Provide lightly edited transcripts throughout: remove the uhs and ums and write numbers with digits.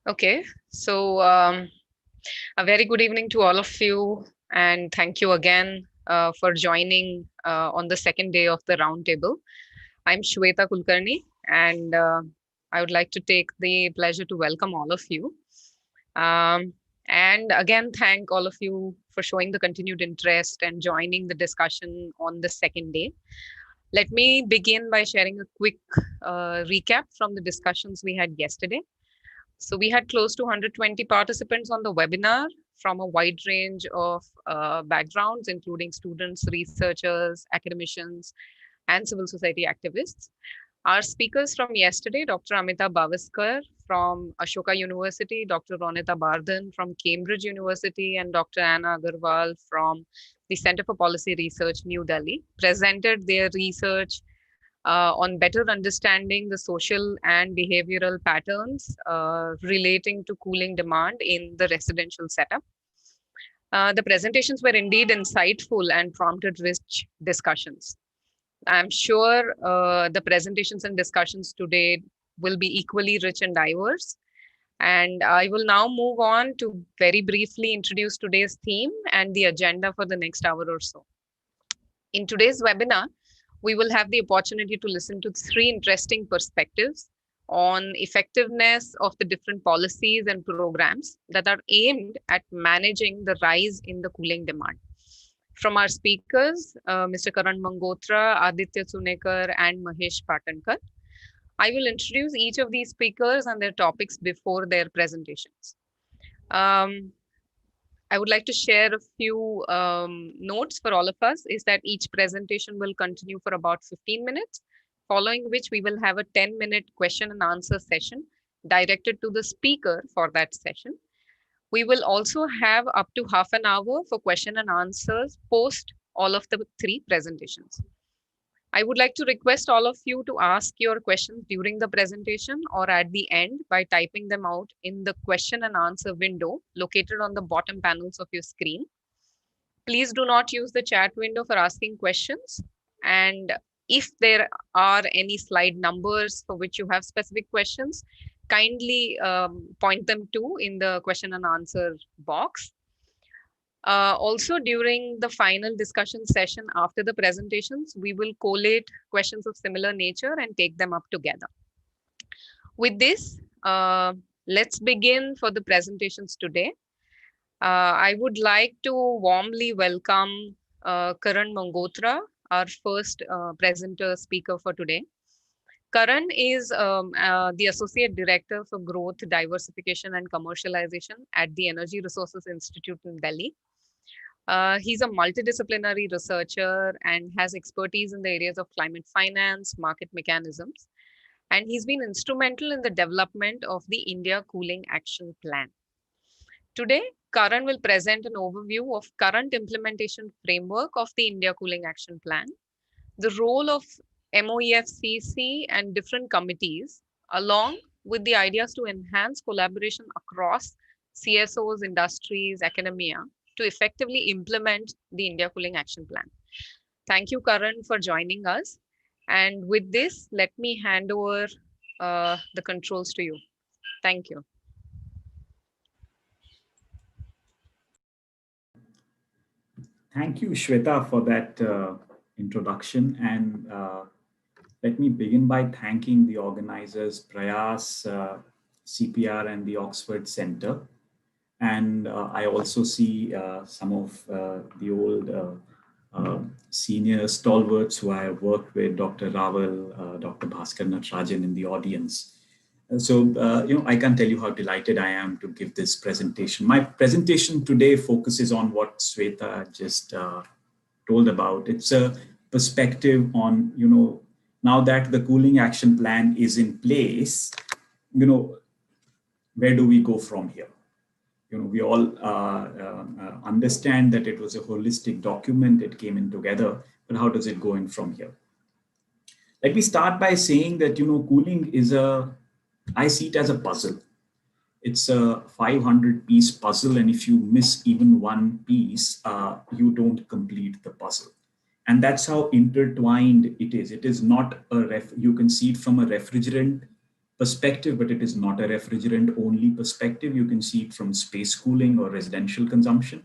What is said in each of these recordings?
Okay, so a very good evening to all of you, and thank you again for joining on the second day of the roundtable. I'm Shweta Kulkarni, and I would like to take the pleasure to welcome all of you. Um, and again, thank all of you for showing the continued interest and joining the discussion on the second day. Let me begin by sharing a quick recap from the discussions we had yesterday. So we had close to 120 participants on the webinar from a wide range of backgrounds, including students, researchers, academicians, and civil society activists. Our speakers from yesterday, Dr. Amita Bavaskar from Ashoka University, Dr. Ronita Bardhan from Cambridge University, and Dr. Anna Agarwal from the Center for Policy Research, New Delhi, presented their research on better understanding the social and behavioral patterns relating to cooling demand in the residential setup. The presentations were indeed insightful and prompted rich discussions. I'm sure the presentations and discussions today will be equally rich and diverse. And I will now move on to very briefly introduce today's theme and the agenda for the next hour or so. In today's webinar, we will have the opportunity to listen to three interesting perspectives on effectiveness of the different policies and programs that are aimed at managing the rise in the cooling demand. From our speakers, Mr. Karan Mangotra, Aditya Sunekar, and Mahesh Patankar, I will introduce each of these speakers and their topics before their presentations. I would like to share a few notes for all of us is that each presentation will continue for about 15 minutes, following which we will have a 10-minute question and answer session directed to the speaker for that session. We will also have up to half an hour for question and answers post all of the three presentations. I would like to request all of you to ask your questions during the presentation or at the end by typing them out in the question and answer window located on the bottom panels of your screen. Please do not use the chat window for asking questions. And if there are any slide numbers for which you have specific questions, kindly point them to in the question and answer box. Also, during the final discussion session after the presentations, we will collate questions of similar nature and take them up together. With this, let's begin for the presentations today. I would like to warmly welcome Karan Mangotra, our first presenter speaker for today. Karan is the Associate Director for Growth, Diversification and Commercialization at the Energy Resources Institute in Delhi. He's a multidisciplinary researcher and has expertise in the areas of climate finance, market mechanisms, and he's been instrumental in the development of the India Cooling Action Plan. Today, Karan will present an overview of current implementation framework of the India Cooling Action Plan, the role of MOEFCC and different committees, along with the ideas to enhance collaboration across CSOs, industries, academia, to effectively implement the India Cooling Action Plan. Thank you, Karan, for joining us. And with this, let me hand over the controls to you. Thank you. Thank you, Shweta, for that introduction. And let me begin by thanking the organizers, Prayas, CPR, and the Oxford Center. And I also see some of the old senior stalwarts who I have worked with, Dr. Raval, Dr. Bhaskar Natarajan in the audience. So, I can't tell you how delighted I am to give this presentation. My presentation today focuses on what Shweta just told about. It's a perspective on, now that the cooling action plan is in place, where do we go from here? We all understand that it was a holistic document. It came in together, but how does it go in from here? Let me start by saying that, cooling is I see it as a puzzle. It's a 500-piece puzzle, and if you miss even one piece, you don't complete the puzzle. And that's how intertwined it is. It is not you can see it from a refrigerant perspective, but it is not a refrigerant only perspective. You can see it from space cooling or residential consumption.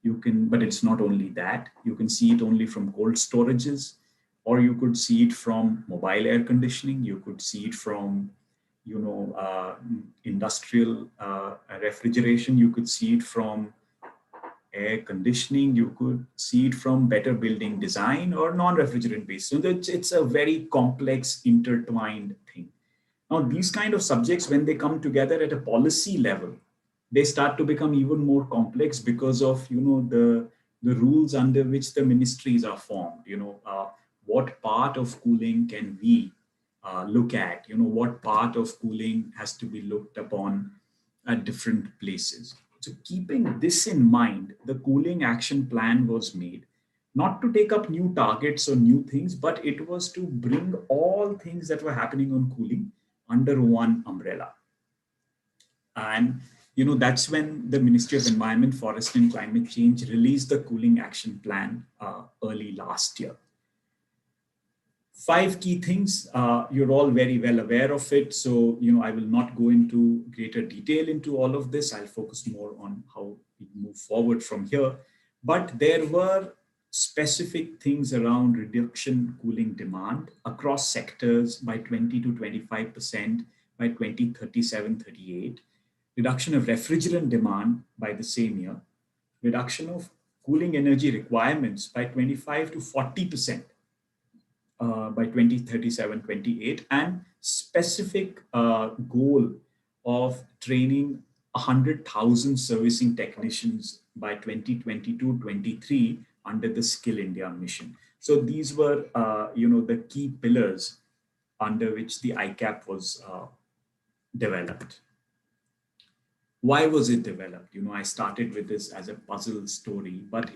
But it's not only that. You can see it only from cold storages, or you could see it from mobile air conditioning. You could see it from, industrial refrigeration. You could see it from air conditioning. You could see it from better building design or non-refrigerant based. So it's a very complex, intertwined thing. Now, these kind of subjects, when they come together at a policy level, they start to become even more complex because of the rules under which the ministries are formed. What part of cooling can we look at? What part of cooling has to be looked upon at different places. So, keeping this in mind, the cooling action plan was made not to take up new targets or new things, but it was to bring all things that were happening on cooling under one umbrella. And that's when the Ministry of Environment, Forest and Climate Change released the cooling action plan early last year. 5 key things. You're all very well aware of it. So, I will not go into greater detail into all of this. I'll focus more on how we move forward from here. But there were specific things around reduction cooling demand across sectors by 20 to 25% by 2037-38, reduction of refrigerant demand by the same year, reduction of cooling energy requirements by 25 to 40% by 2037-28, and specific goal of training 100,000 servicing technicians by 2022-23 under the Skill India mission. So these were, the key pillars under which the ICAP was developed. Why was it developed? I started with this as a puzzle story, but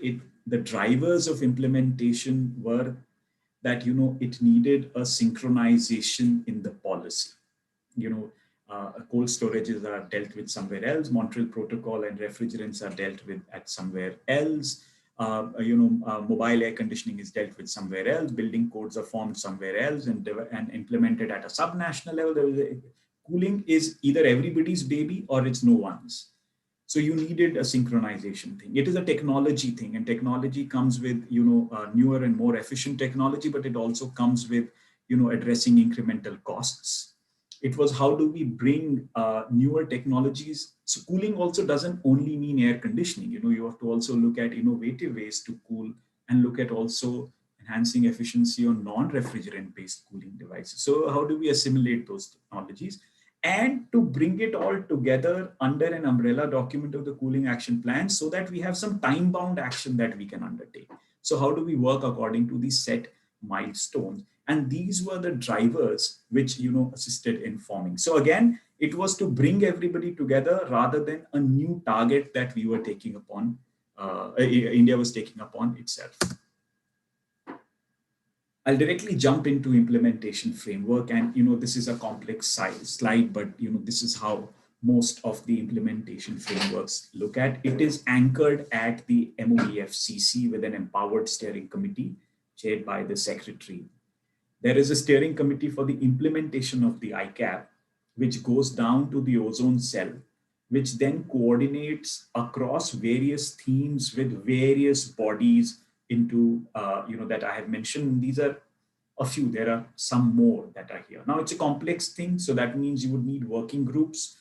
the drivers of implementation were that it needed a synchronization in the policy. Cold storages are dealt with somewhere else. Montreal Protocol and refrigerants are dealt with at somewhere else. Mobile air conditioning is dealt with somewhere else. Building codes are formed somewhere else and implemented at a subnational level. Cooling is either everybody's baby or it's no one's. So you needed a synchronization thing. It is a technology thing, and technology comes with newer and more efficient technology, but it also comes with addressing incremental costs. It was how do we bring newer technologies. So cooling also doesn't only mean air conditioning. You have to also look at innovative ways to cool and look at also enhancing efficiency on non-refrigerant based cooling devices. So how do we assimilate those technologies? And to bring it all together under an umbrella document of the cooling action plan so that we have some time-bound action that we can undertake. So how do we work according to these set milestones? And these were the drivers which assisted in forming. So again, it was to bring everybody together rather than a new target that we were taking upon, India was taking upon itself. I'll directly jump into implementation framework, and this is a complex slide, but this is how most of the implementation frameworks look at. It is anchored at the MOEFCC with an empowered steering committee chaired by the secretary. There is a steering committee for the implementation of the ICAP, which goes down to the ozone cell, which then coordinates across various themes with various bodies into, that I have mentioned. These are a few, there are some more that are here. Now it's a complex thing. So that means you would need working groups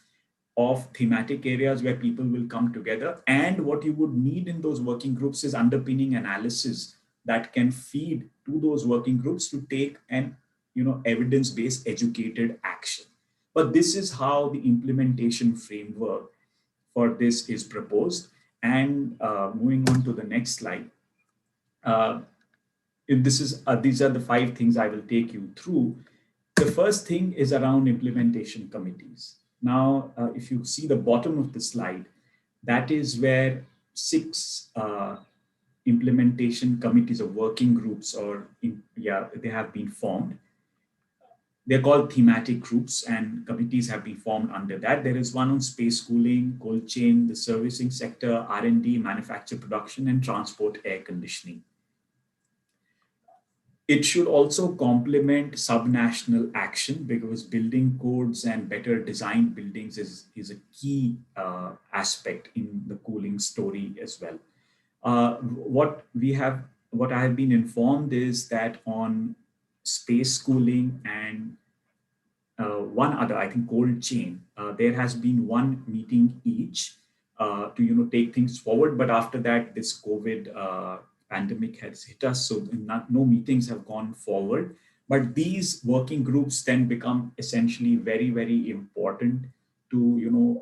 of thematic areas where people will come together. And what you would need in those working groups is underpinning analysis that can feed to those working groups to take an evidence-based educated action. But this is how the implementation framework for this is proposed. And moving on to the next slide. These are the 5 things I will take you through. The first thing is around implementation committees. Now, if you see the bottom of the slide, that is where 6 implementation committees or working groups, they have been formed. They're called thematic groups, and committees have been formed under that. There is one on space cooling, cold chain, the servicing sector, R&D, manufacture production, and transport air conditioning. It should also complement subnational action because building codes and better designed buildings is a key aspect in the cooling story as well. What we have, what I have been informed is that on space cooling and one other, I think, cold chain. There has been one meeting each to take things forward. But after that, this COVID pandemic has hit us, so no meetings have gone forward. But these working groups then become essentially very, very important to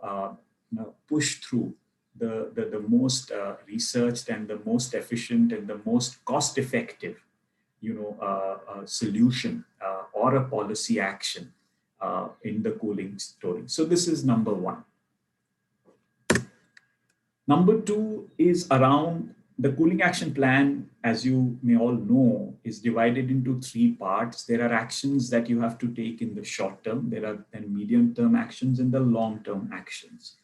push through the most researched and the most efficient and the most cost effective solution or a policy action in the cooling story. So this is number one. Number two is around the cooling action plan. As you may all know, is divided into three parts. There are actions that you have to take in the short term. There are then medium term actions and the long term actions.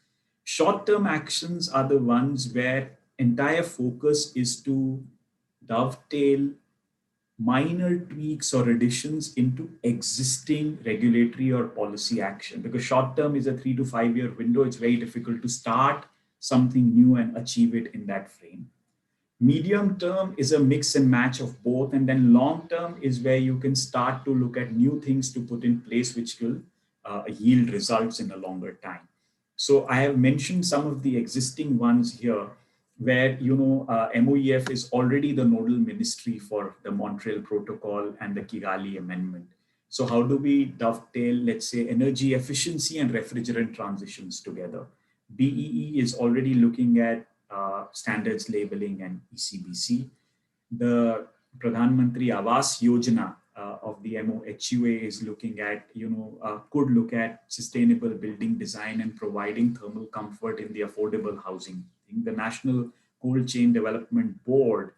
Short term actions are the ones where entire focus is to dovetail minor tweaks or additions into existing regulatory or policy action. Because short term is a 3 to 5 year window, it's very difficult to start something new and achieve it in that frame. Medium term is a mix and match of both. And then long term is where you can start to look at new things to put in place, which will yield results in a longer time. So I have mentioned some of the existing ones here where, MOEF is already the nodal ministry for the Montreal Protocol and the Kigali Amendment. So how do we dovetail, let's say, energy efficiency and refrigerant transitions together? BEE is already looking at standards labeling and ECBC. The Pradhan Mantri Awas Yojana of the MOHUA is looking at, could look at sustainable building design and providing thermal comfort in the affordable housing. The National Cold Chain Development Board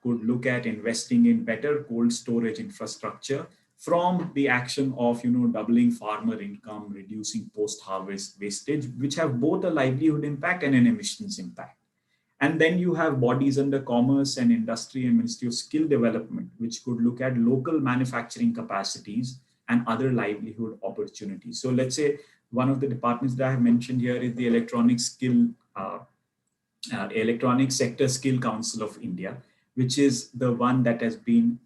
could look at investing in better cold storage infrastructure from the action of doubling farmer income, reducing post-harvest wastage, which have both a livelihood impact and an emissions impact. And then you have bodies under Commerce and Industry and Ministry of Skill Development, which could look at local manufacturing capacities and other livelihood opportunities. So let's say one of the departments that I have mentioned here is the Electronic Sector Skill Council of India, which is the one that has been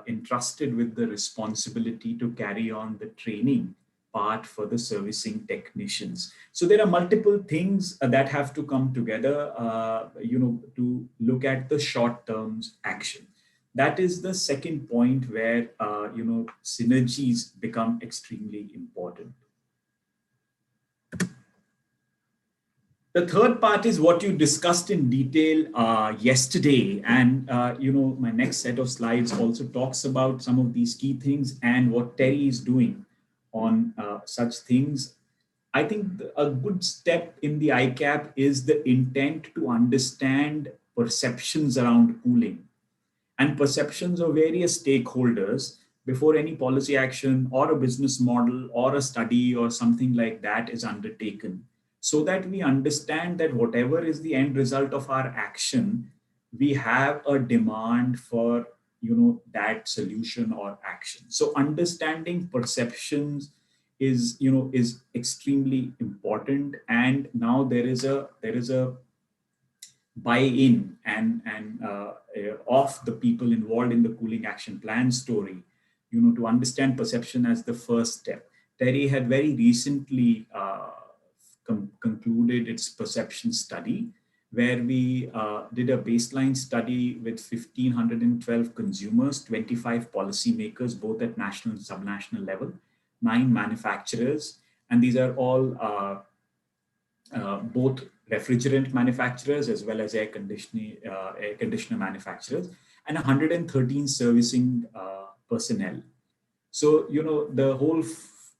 entrusted with the responsibility to carry on the training part for the servicing technicians. So there are multiple things that have to come together, to look at the short term action. That is the second point where, synergies become extremely important. The third part is what you discussed in detail yesterday. And, my next set of slides also talks about some of these key things and what Terry is doing on such things. I think a good step in the ICAP is the intent to understand perceptions around cooling and perceptions of various stakeholders before any policy action or a business model or a study or something like that is undertaken, so that we understand that whatever is the end result of our action, we have a demand for that solution or action. So understanding perceptions is extremely important. And now there is a buy-in and of the people involved in the cooling action plan story, to understand perception as the first step. Terry had very recently concluded its perception study, where we did a baseline study with 1,512 consumers, 25 policymakers, both at national and subnational level, 9 manufacturers, and these are all both refrigerant manufacturers as well as air conditioner manufacturers, and 113 servicing personnel. So, the whole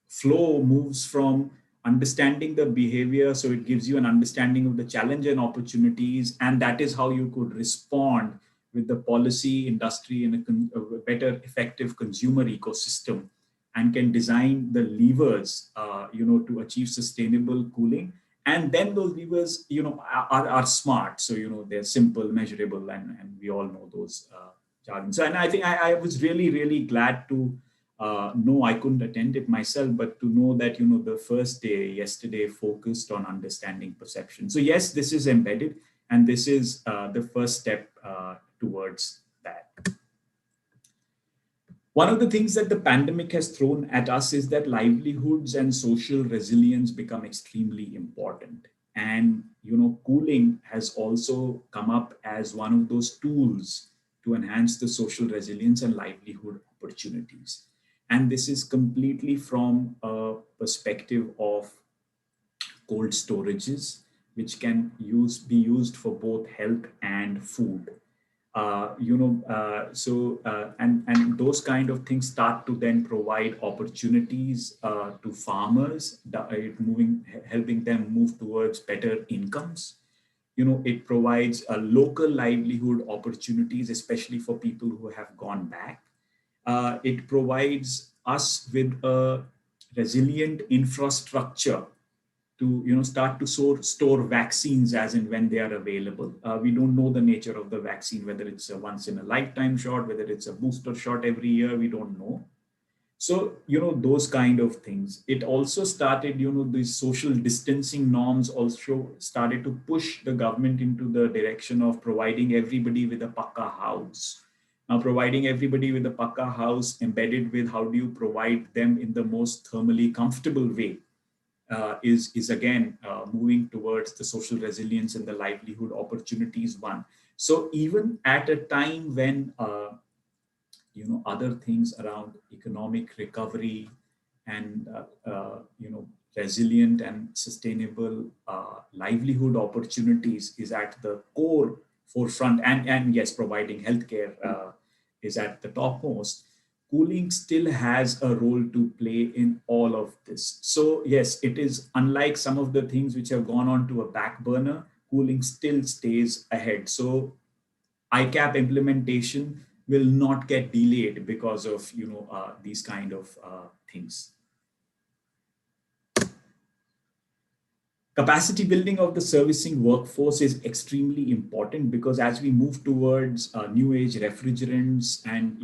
flow moves from understanding the behavior. So it gives you an understanding of the challenge and opportunities. And that is how you could respond with the policy, industry, and a better effective consumer ecosystem, and can design the levers, to achieve sustainable cooling. And then those levers, are smart. So, they're simple, measurable, and we all know those jargon. So, and I think I was really, really glad to know I couldn't attend it myself, but to know that, the first day yesterday focused on understanding perception. So yes, this is embedded, and this is the first step towards that. One of the things that the pandemic has thrown at us is that livelihoods and social resilience become extremely important. And cooling has also come up as one of those tools to enhance the social resilience and livelihood opportunities. And this is completely from a perspective of cold storages, which can be used for both health and food. And those kind of things start to then provide opportunities to farmers, helping them move towards better incomes. It provides a local livelihood opportunities, especially for people who have gone back. It provides us with a resilient infrastructure to start to store vaccines as and when they are available. We don't know the nature of the vaccine, whether it's a once in a lifetime shot, whether it's a booster shot every year, we don't know. So those kind of things. It also started, these social distancing norms also started to push the government into the direction of providing everybody with a pakka house. Now, providing everybody with a pakka house embedded with how do you provide them in the most thermally comfortable way, is again moving towards the social resilience and the livelihood opportunities one. So even at a time when other things around economic recovery and resilient and sustainable livelihood opportunities is at the core forefront, and yes, providing healthcare is at the topmost. Cooling still has a role to play in all of this. So yes, it is unlike some of the things which have gone on to a back burner. Cooling still stays ahead. So ICAP implementation will not get delayed because of these kind of things. Capacity building of the servicing workforce is extremely important, because as we move towards new age refrigerants and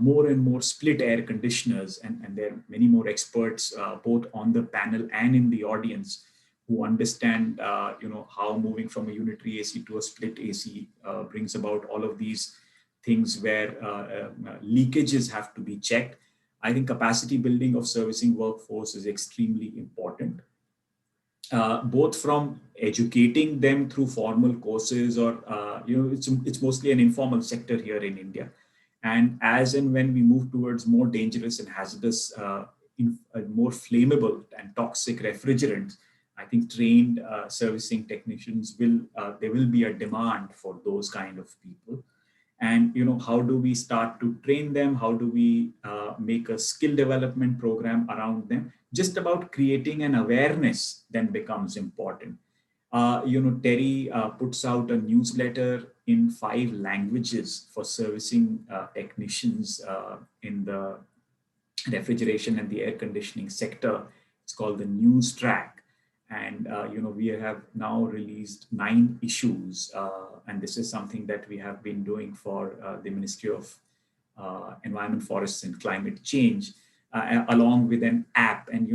more and more split air conditioners, and there are many more experts both on the panel and in the audience who understand how moving from a unitary AC to a split AC brings about all of these things where leakages have to be checked. I think capacity building of servicing workforce is extremely important, both from educating them through formal courses, or it's mostly an informal sector here in India. And as and when we move towards more dangerous and hazardous, more flammable and toxic refrigerants, I think trained servicing technicians there will be a demand for those kind of people. And how do we start to train them? How do we make a skill development program around them? Just about creating an awareness then becomes important. Terry puts out a newsletter in 5 languages for servicing technicians in the refrigeration and the air conditioning sector. It's called the News Track. And we have now released 9 issues, and this is something that we have been doing for the Ministry of Environment, Forests, and Climate Change, along with an app. And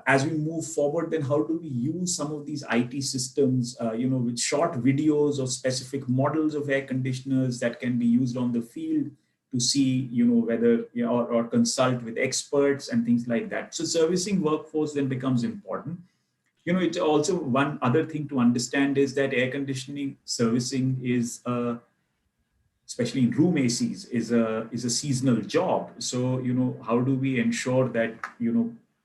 as we move forward, then how do we use some of these IT systems, with short videos of specific models of air conditioners that can be used on the field to see, whether or consult with experts and things like that. So servicing workforce then becomes important. It's also one other thing to understand is that air conditioning servicing is, especially in room ACs, is a seasonal job. So how do we ensure that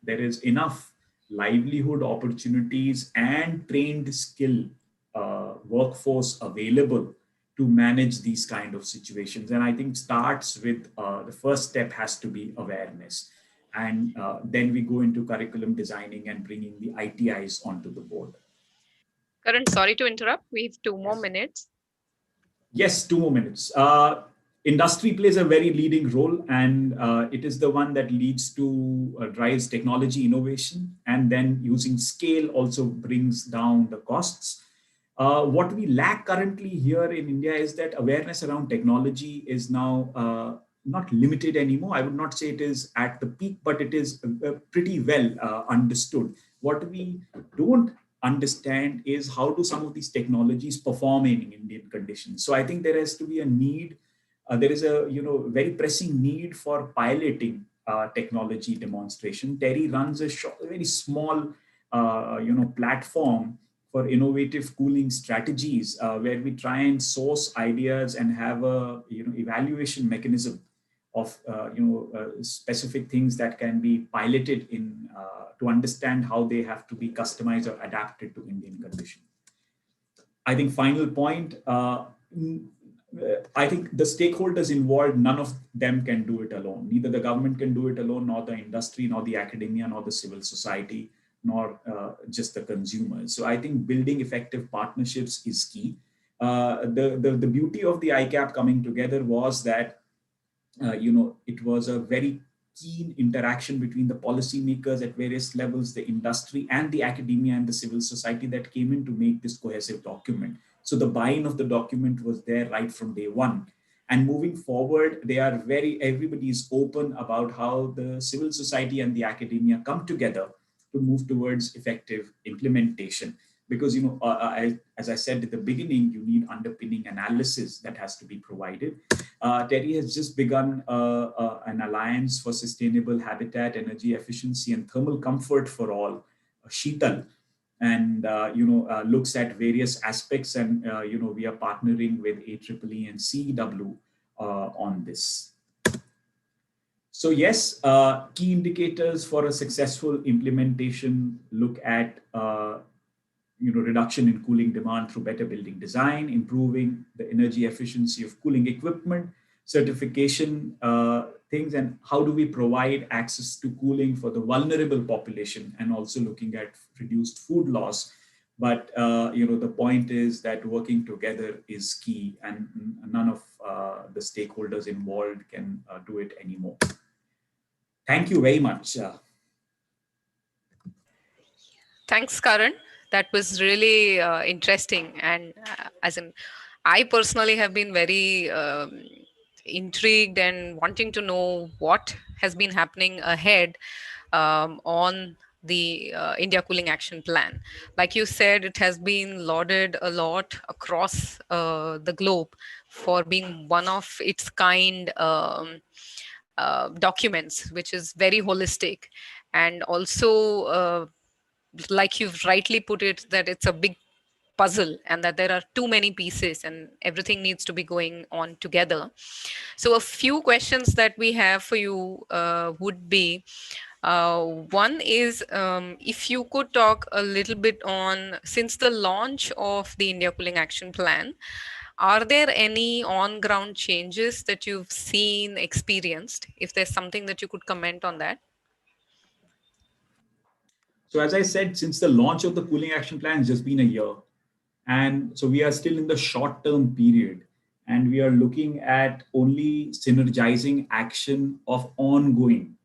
there is enough livelihood opportunities and trained skill workforce available to manage these kind of situations? And I think starts with the first step has to be awareness. And then we go into curriculum designing and bringing the ITIs onto the board. Karan, sorry to interrupt. We have 2 more minutes. Yes, 2 more minutes. Industry plays a very leading role, and it is the one that leads to drives technology innovation, and then using scale also brings down the costs. What we lack currently here in India is that awareness around technology is now not limited anymore. I would not say it is at the peak, but it is pretty well understood. What we don't understand is how do some of these technologies perform in Indian conditions. So I think there has to be a need. There is a very pressing need for piloting technology demonstration. Terry runs a very small platform for innovative cooling strategies where we try and source ideas and have a evaluation mechanism of specific things that can be piloted in to understand how they have to be customized or adapted to Indian conditions. I think final point, I think the stakeholders involved, none of them can do it alone. Neither the government can do it alone, nor the industry, nor the academia, nor the civil society, nor just the consumers. So I think building effective partnerships is key. The beauty of the ICAP coming together was that it was a very keen interaction between the policymakers at various levels, the industry and the academia and the civil society that came in to make this cohesive document. So the buy-in of the document was there right from day one. And moving forward, everybody is open about how the civil society and the academia come together to move towards effective implementation. Because, as I said at the beginning, you need underpinning analysis that has to be provided. Terry has just begun an alliance for sustainable habitat, energy efficiency, and thermal comfort for all, Sheetal, and looks at various aspects. And we are partnering with AEEE and CEW on this. So yes, key indicators for a successful implementation look at reduction in cooling demand through better building design, improving the energy efficiency of cooling equipment, certification things, and how do we provide access to cooling for the vulnerable population, and also looking at reduced food loss. But the point is that working together is key, and none of the stakeholders involved can do it anymore. Thank you very much. Thanks, Karan. That was really interesting. And I personally have been very intrigued and wanting to know what has been happening ahead on the India Cooling Action Plan. Like you said, it has been lauded a lot across the globe for being one of its kind documents, which is very holistic, and also like you've rightly put it, that it's a big puzzle and that there are too many pieces and everything needs to be going on together. So a few questions that we have for you would be, one is, if you could talk a little bit on, since the launch of the India Cooling Action Plan, are there any on ground changes that you've seen, experienced? If there's something that you could comment on that. So as I said, since the launch of the Cooling Action Plan, it's just been a year. And so we are still in the short term period, and we are looking at only synergizing action of ongoing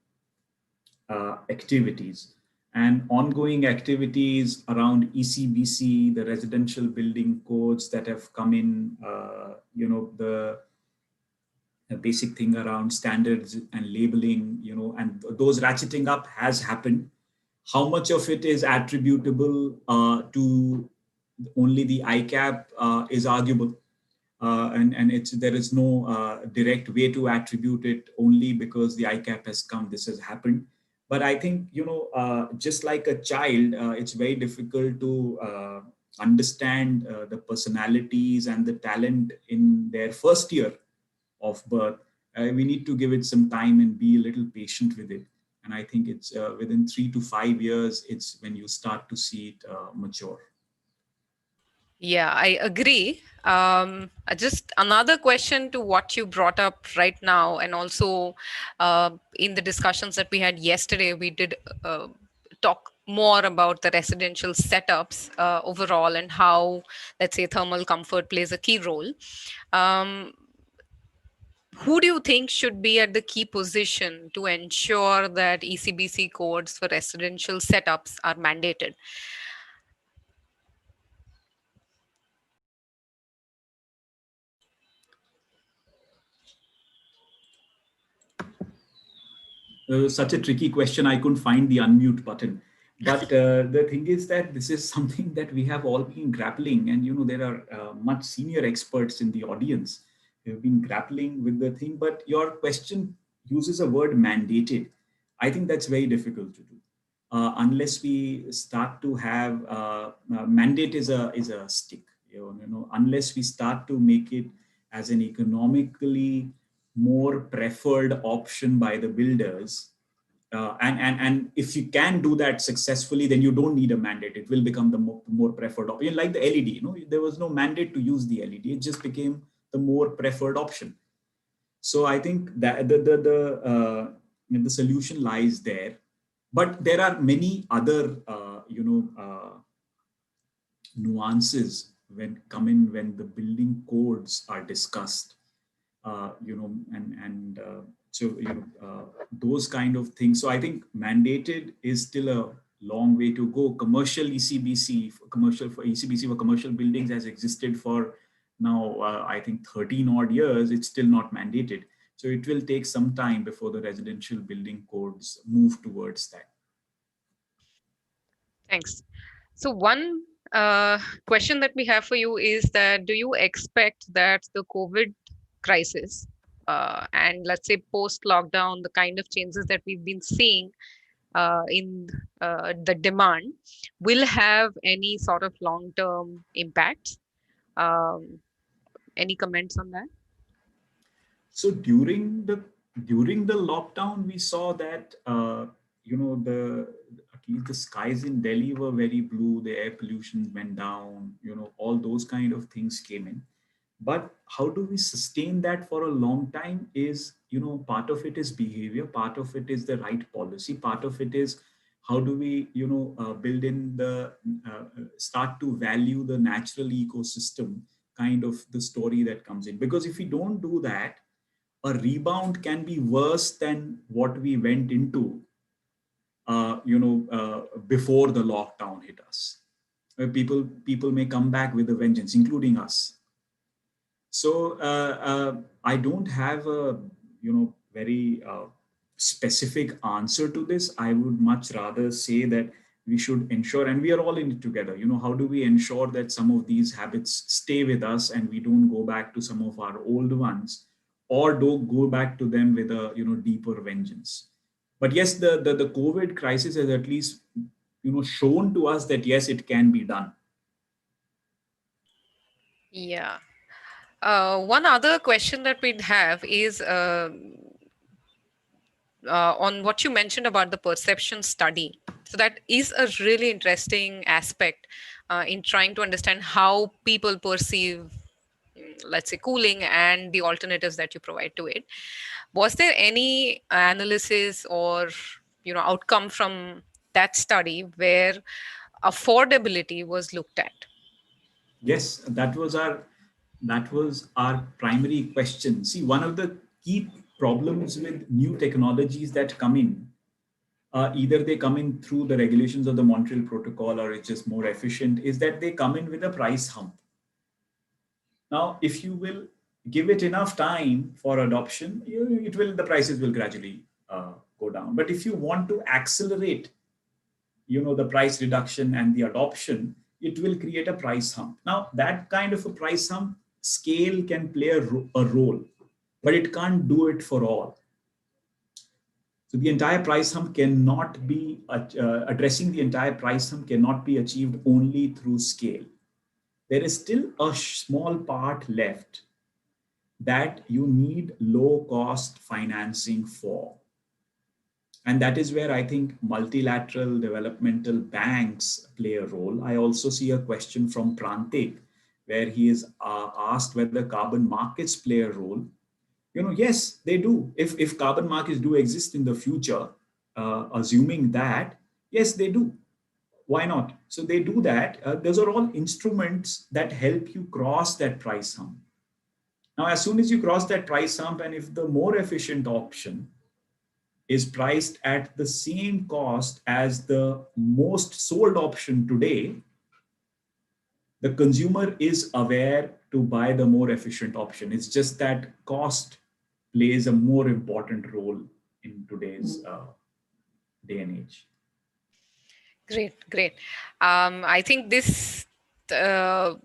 activities. And ongoing activities around ECBC, the residential building codes that have come in, the basic thing around standards and labeling, and those ratcheting up has happened. How much of it is attributable to only the ICAP is arguable. And there is no direct way to attribute it only because the ICAP has come, this has happened. But I think, just like a child, it's very difficult to understand the personalities and the talent in their first year of birth. We need to give it some time and be a little patient with it. And I think it's within 3 to 5 years, it's when you start to see it mature. Yeah, I agree. Just another question to what you brought up right now, and also in the discussions that we had yesterday, we did talk more about the residential setups overall and how, let's say, thermal comfort plays a key role. Who do you think should be at the key position to ensure that ECBC codes for residential setups are mandated? Such a tricky question. I couldn't find the unmute button. But the thing is that this is something that we have all been grappling, and there are much senior experts in the audience who have been grappling with the thing. But your question uses a word mandated. I think that's very difficult to do unless we start to have mandate is a stick. Unless we start to make it as an economically more preferred option by the builders. And if you can do that successfully, then you don't need a mandate. It will become the more preferred option. Like the LED, there was no mandate to use the LED. It just became the more preferred option. So I think that the solution lies there. But there are many other, nuances when the building codes are discussed, and so those kind of things. So I think mandated is still a long way to go. Commercial ECBC for commercial buildings has existed for now I think 13 odd years. It's still not mandated. So it will take some time before the residential building codes move towards that. Thanks. So one question that we have for you is that do you expect that the COVID crisis and let's say post-lockdown, the kind of changes that we've been seeing in the demand will have any sort of long-term impacts? Um, any comments on that? So during the lockdown, we saw that the at least the skies in Delhi were very blue. The air pollution went down. All those kind of things came in. But how do we sustain that for a long time? Is part of it is behavior. Part of it is the right policy. Part of it is how do we build in the start to value the natural ecosystem kind of the story that comes in. Because if we don't do that, a rebound can be worse than what we went into, before the lockdown hit us. People may come back with a vengeance, including us. So I don't have a very specific answer to this. I would much rather say that we should ensure, and we are all in it together. How do we ensure that some of these habits stay with us and we don't go back to some of our old ones, or don't go back to them with a deeper vengeance. But yes, the COVID crisis has at least shown to us that yes, it can be done. Yeah. One other question that we'd have is on what you mentioned about the perception study. So that is a really interesting aspect in trying to understand how people perceive, let's say, cooling and the alternatives that you provide to it. Was there any analysis or outcome from that study where affordability was looked at? Yes, that was our primary question. See, one of the key problems with new technologies that come in, either they come in through the regulations of the Montreal Protocol or it's just more efficient, is that they come in with a price hump. Now, if you will give it enough time for adoption, the prices will gradually go down. But if you want to accelerate the price reduction and the adoption, it will create a price hump. Now that kind of a price hump, scale can play a role, but it can't do it for all. So the entire price hump cannot be addressing the entire price hump cannot be achieved only through scale. There is still a small part left that you need low cost financing for. And that is where I think multilateral developmental banks play a role. I also see a question from Prantik where he is asked whether carbon markets play a role. Yes, they do. If carbon markets do exist in the future, assuming that, yes, they do. Why not? So they do that. Those are all instruments that help you cross that price hump. Now, as soon as you cross that price hump, and if the more efficient option is priced at the same cost as the most sold option today, the consumer is aware to buy the more efficient option. It's just that cost plays a more important role in today's day and age. Great, great. I think uh,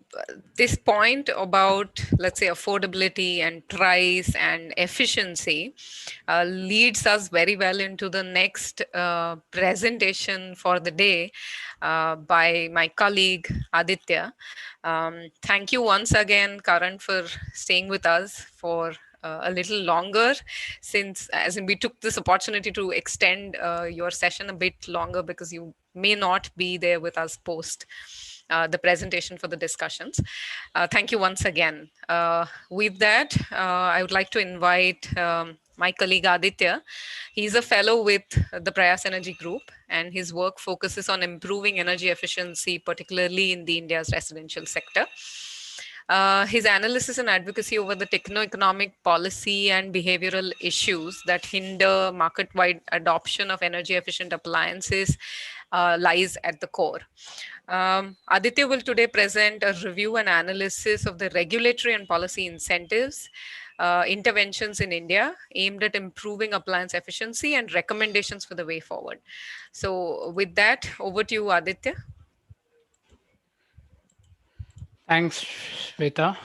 this point about, let's say, affordability and price and efficiency leads us very well into the next presentation for the day by my colleague Aditya. Thank you once again, Karan, for staying with us for a little longer, since as in we took this opportunity to extend your session a bit longer because you may not be there with us post the presentation for the discussions. Thank you once again. With that, I would like to invite my colleague Aditya. He's a fellow with the Prayas Energy Group, and his work focuses on improving energy efficiency, particularly in the India's residential sector. His analysis and advocacy over the techno-economic policy and behavioral issues that hinder market-wide adoption of energy-efficient appliances lies at the core. Aditya will today present a review and analysis of the regulatory and policy incentives, interventions in India aimed at improving appliance efficiency and recommendations for the way forward. So, with that, over to you, Aditya. Thanks, Shweta.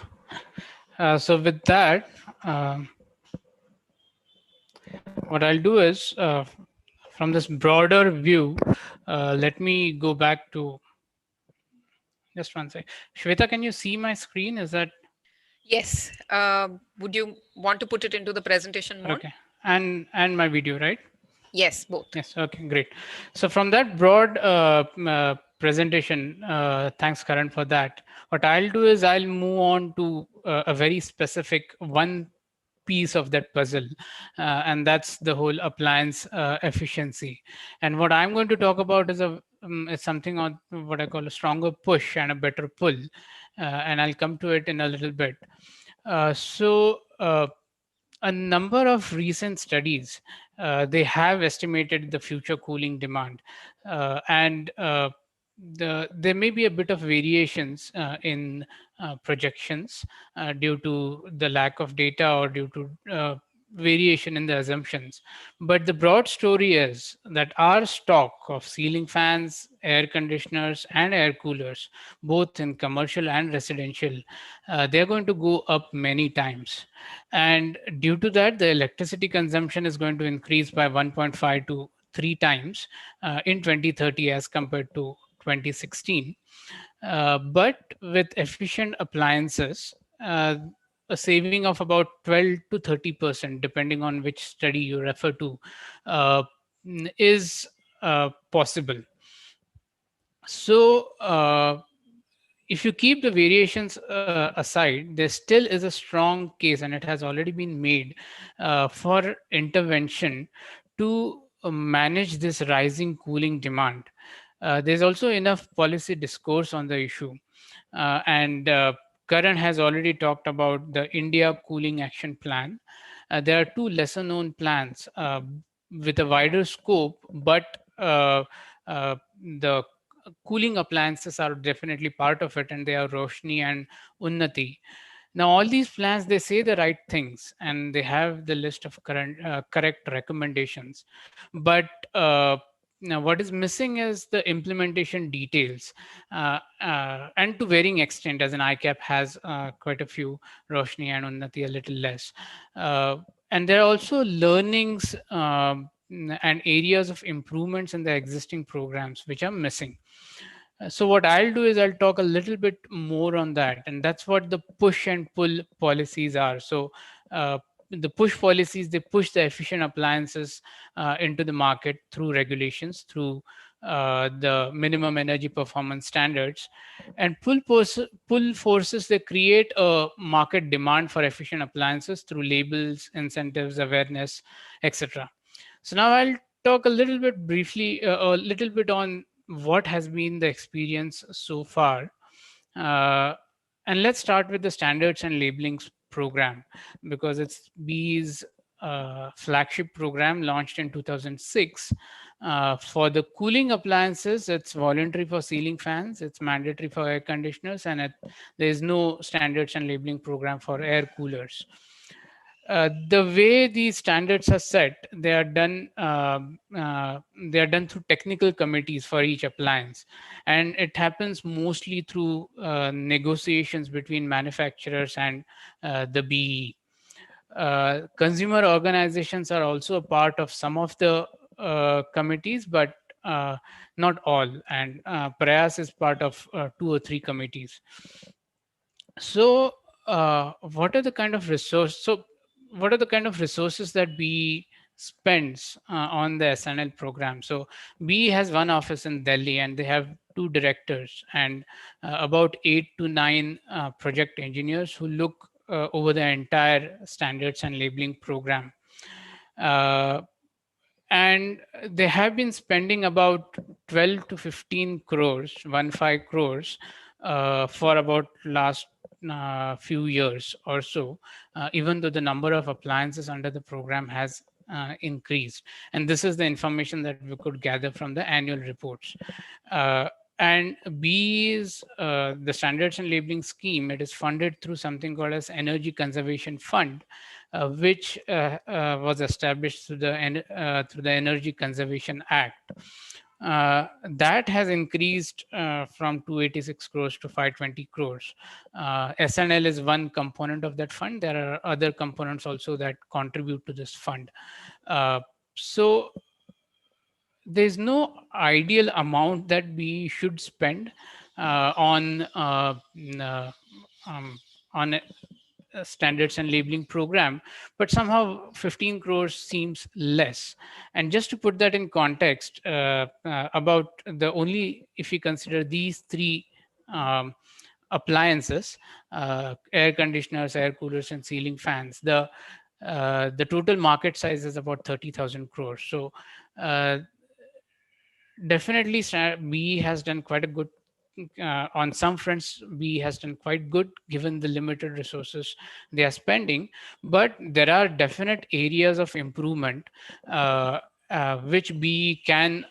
So with that, um, what I'll do is, from this broader view, let me go back to just one second. Shweta, can you see my screen? Is that Yes. Would you want to put it into the presentation mode? okay? And my video, right? Yes, both. Yes. Okay. Great. So from that broad presentation, thanks, Karan, for that. What I'll do is I'll move on to a very specific one piece of that puzzle, and that's the whole appliance efficiency. And what I'm going to talk about is something on what I call a stronger push and a better pull, and I'll come to it in a little bit. A number of recent studies they have estimated the future cooling demand, and there may be a bit of variations in projections due to the lack of data or due to variation in the assumptions. But the broad story is that our stock of ceiling fans, air conditioners, and air coolers, both in commercial and residential, they're going to go up many times. And due to that, the electricity consumption is going to increase by 1.5 to 3 times in 2030 as compared to 2016. But with efficient appliances, a saving of about 12 to 30%, depending on which study you refer to, uh, is possible. So, if you keep the variations aside, there still is a strong case, and it has already been made for intervention to manage this rising cooling demand. There's also enough policy discourse on the issue. And Karan has already talked about the India Cooling Action Plan. There are two lesser known plans with a wider scope, but the cooling appliances are definitely part of it, and they are Roshni and Unnati. Now, all these plans, they say the right things and they have the list of correct recommendations. But now what is missing is the implementation details, and to varying extent, as an ICAP has quite a few, Roshni and Unnati a little less. And there are also learnings and areas of improvements in the existing programs which are missing. So what I'll do is I'll talk a little bit more on that, and that's what the push and pull policies are. So the push policies, they push the efficient appliances into the market through regulations, through the minimum energy performance standards, and pull forces, they create a market demand for efficient appliances through labels, incentives, awareness, etc. So now I'll talk a little bit briefly, a little bit on what has been the experience so far. Uh, and let's start with the standards and labelings program, because it's B's flagship program launched in 2006. For the cooling appliances, it's voluntary for ceiling fans, it's mandatory for air conditioners, and there is no standards and labeling program for air coolers. The way these standards are set, they are done through technical committees for each appliance, and it happens mostly through negotiations between manufacturers and the BE. Consumer organizations are also a part of some of the committees, but not all. And Prayas is part of two or three committees. So, what are the kind of resource? So, what are the kind of resources that B spends on the SNL program? So, B has one office in Delhi, and they have two directors and about 8 to 9 project engineers who look over the entire standards and labeling program. Uh, and they have been spending about 12 to 15 crores, 15 crores, for about last few years or so, even though the number of appliances under the program has increased. And this is the information that we could gather from the annual reports. Uh, and B is the standards and labeling scheme. It is funded through something called as Energy Conservation Fund, which was established through the Energy Conservation Act. That has increased from 286 crores to 520 crores. SNL is one component of that fund. There are other components also that contribute to this fund. Uh, so there's no ideal amount that we should spend um, on standards and labeling program, but somehow 15 crores seems less. And just to put that in context, about the only, if you consider these three um, appliances, air conditioners, air coolers, and ceiling fans, the total market size is about 30,000 crores. So uh, definitely B has done quite a good on some fronts. B has done quite good given the limited resources they are spending, but there are definite areas of improvement which B can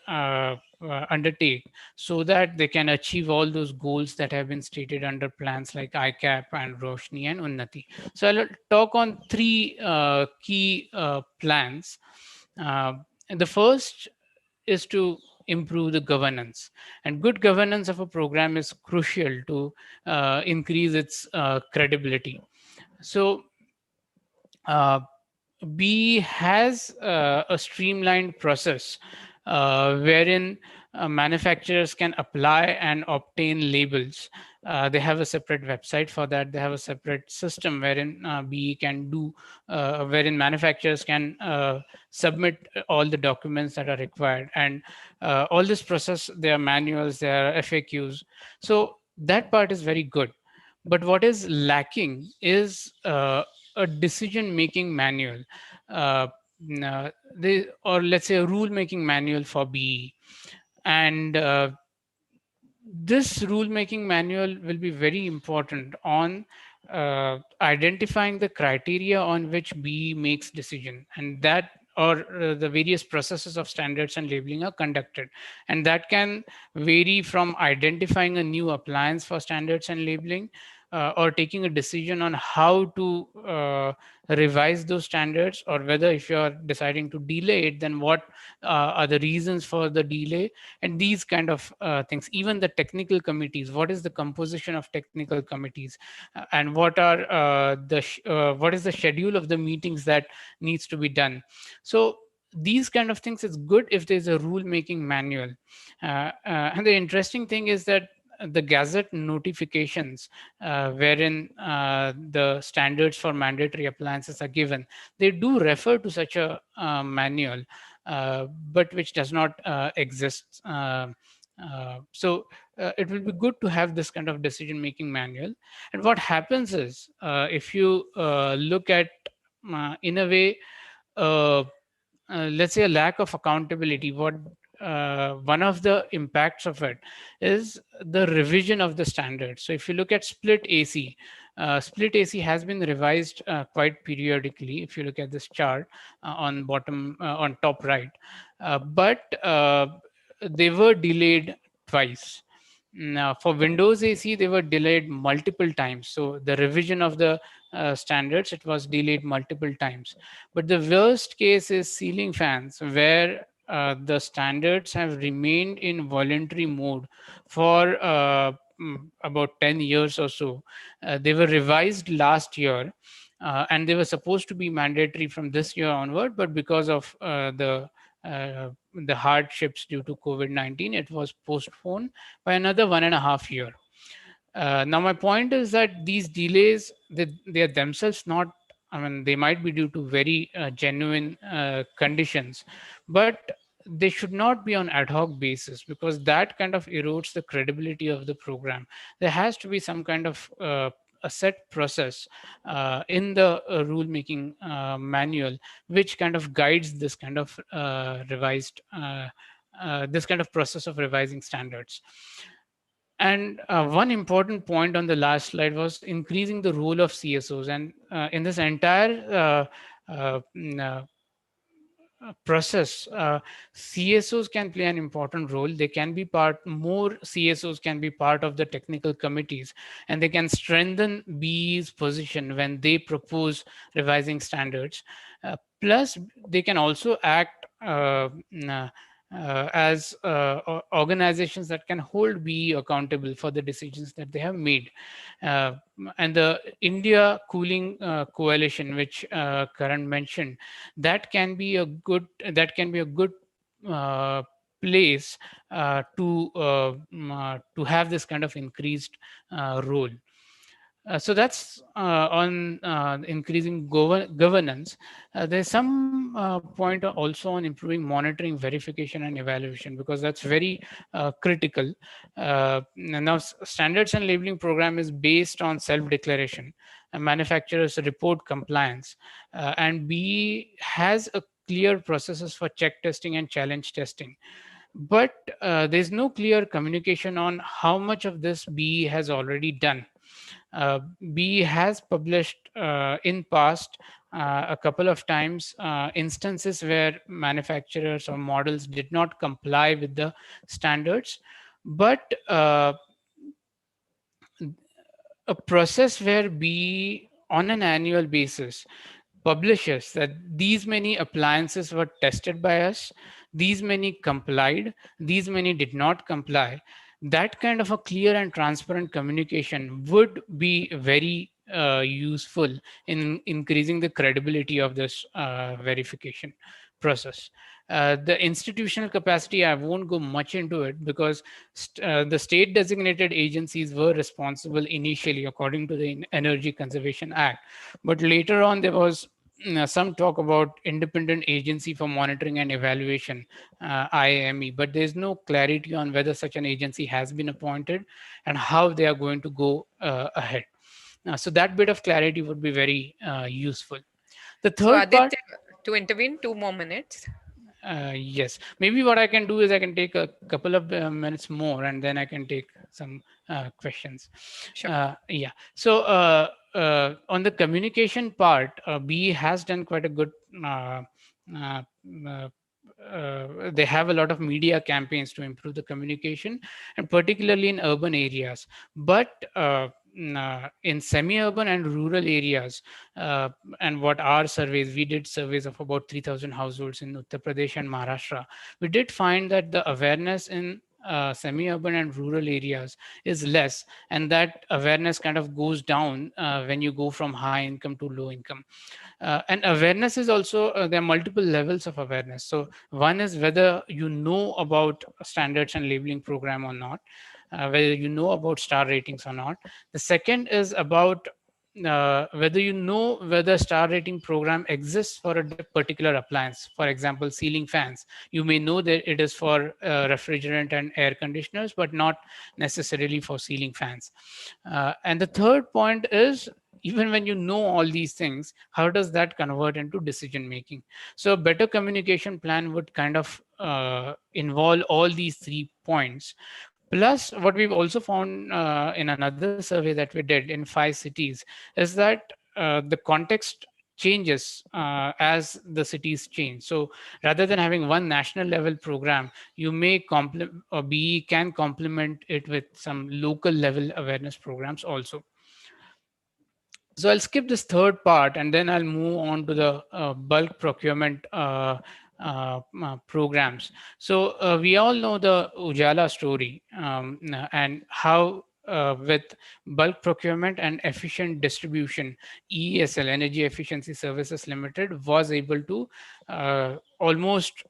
undertake so that they can achieve all those goals that have been stated under plans like ICAP and Roshni and Unnati. So I'll talk on three key plans. And the first is to improve the governance, and good governance of a program is crucial to increase its credibility. So uh, B has a streamlined process wherein manufacturers can apply and obtain labels. They have a separate website for that. They have a separate system wherein B can do, wherein manufacturers can submit all the documents that are required. And all this process, there are manuals, there are FAQs. So that part is very good. But what is lacking is a decision making manual, uh, or let's say a rule making manual for BE. And this rule making manual will be very important on identifying the criteria on which BE makes decision, and that, or the various processes of standards and labeling are conducted. And that can vary from identifying a new appliance for standards and labeling, or taking a decision on how to revise those standards, or whether if you're deciding to delay it, then what are the reasons for the delay, and these kind of things. Even the technical committees, what is the composition of technical committees, and what is the schedule of the meetings that needs to be done. So these kind of things, it's good if there's a rule making manual. And the interesting thing is that the gazette notifications, wherein the standards for mandatory appliances are given, they do refer to such a manual, but which does not exist. So it will be good to have this kind of decision making manual. And what happens is, if you look at, in a way, uh, let's say a lack of accountability, what one of the impacts of it is the revision of the standards. So if you look at split AC has been revised quite periodically. If you look at this chart on top right, but they were delayed twice. Now, for Windows AC, they were delayed multiple times. So the revision of the standards, it was delayed multiple times. But the worst case is ceiling fans, where the standards have remained in voluntary mode for about 10 years or so. They were revised last year, and they were supposed to be mandatory from this year onward, but because of uh, the hardships due to COVID-19, it was postponed by another 1.5 year. Now, my point is that these delays, they are themselves not, I mean, they might be due to very genuine conditions, but they should not be on ad hoc basis, because that kind of erodes the credibility of the program. There has to be some kind of a set process in the rulemaking manual, which kind of guides this kind of this kind of process of revising standards. And one important point on the last slide was increasing the role of CSOs. And in this entire process, CSOs can play an important role. They can be part, more CSOs can be part of the technical committees, and they can strengthen BE's position when they propose revising standards. Plus, they can also act as organizations that can hold BE accountable for the decisions that they have made. Uh, and the India Cooling Coalition, which Karan mentioned, that can be a good uh, place to have this kind of increased role. So that's on increasing governance. There's some point also on improving monitoring, verification, and evaluation, because that's very critical. Now, standards and labeling program is based on self-declaration, and manufacturers report compliance, and B has a clear processes for check testing and challenge testing. But there's no clear communication on how much of this B has already done. B has published in past a couple of times instances where manufacturers or models did not comply with the standards, but a process where B on an annual basis publishes that these many appliances were tested by us, these many complied, these many did not comply. That kind of a clear and transparent communication would be very useful in increasing the credibility of this verification process. The institutional capacity, I won't go much into it, because the state designated agencies were responsible initially according to the Energy Conservation Act. But later on, there was some talk about independent agency for monitoring and evaluation, IAME, but there's no clarity on whether such an agency has been appointed and how they are going to go ahead. So that bit of clarity would be very useful. The So third part, Aditya, to intervene, 2 more minutes. yes, maybe what I can do is I can take a couple of minutes more, and then I can take some questions. Sure. Yeah. So on the communication part, B has done quite a good. Uh, uh, they have a lot of media campaigns to improve the communication, and particularly in urban areas. But in semi-urban and rural areas, uh, and what our surveys, we did surveys of about 3,000 households in Uttar Pradesh and Maharashtra. We did find that the awareness in semi-urban and rural areas is less, and that awareness kind of goes down when you go from high income to low income. And awareness is also, there are multiple levels of awareness. So one is whether you know about standards and labeling program or not, whether you know about star ratings or not. The second is about whether you know whether star rating program exists for a particular appliance. For example, ceiling fans. You may know that it is for refrigerant and air conditioners, but not necessarily for ceiling fans. And the third point is, even when you know all these things, how does that convert into decision making? So a better communication plan would kind of involve all these 3 points. Plus, what we've also found in another survey that we did in 5 cities is that the context changes as the cities change. So rather than having one national level program, you may complement, or BE can complement it with some local level awareness programs also. So I'll skip this third part and then I'll move on to the bulk procurement programs. So we all know the Ujala story, and how with bulk procurement and efficient distribution, EESL, Energy Efficiency Services Limited, was able to almost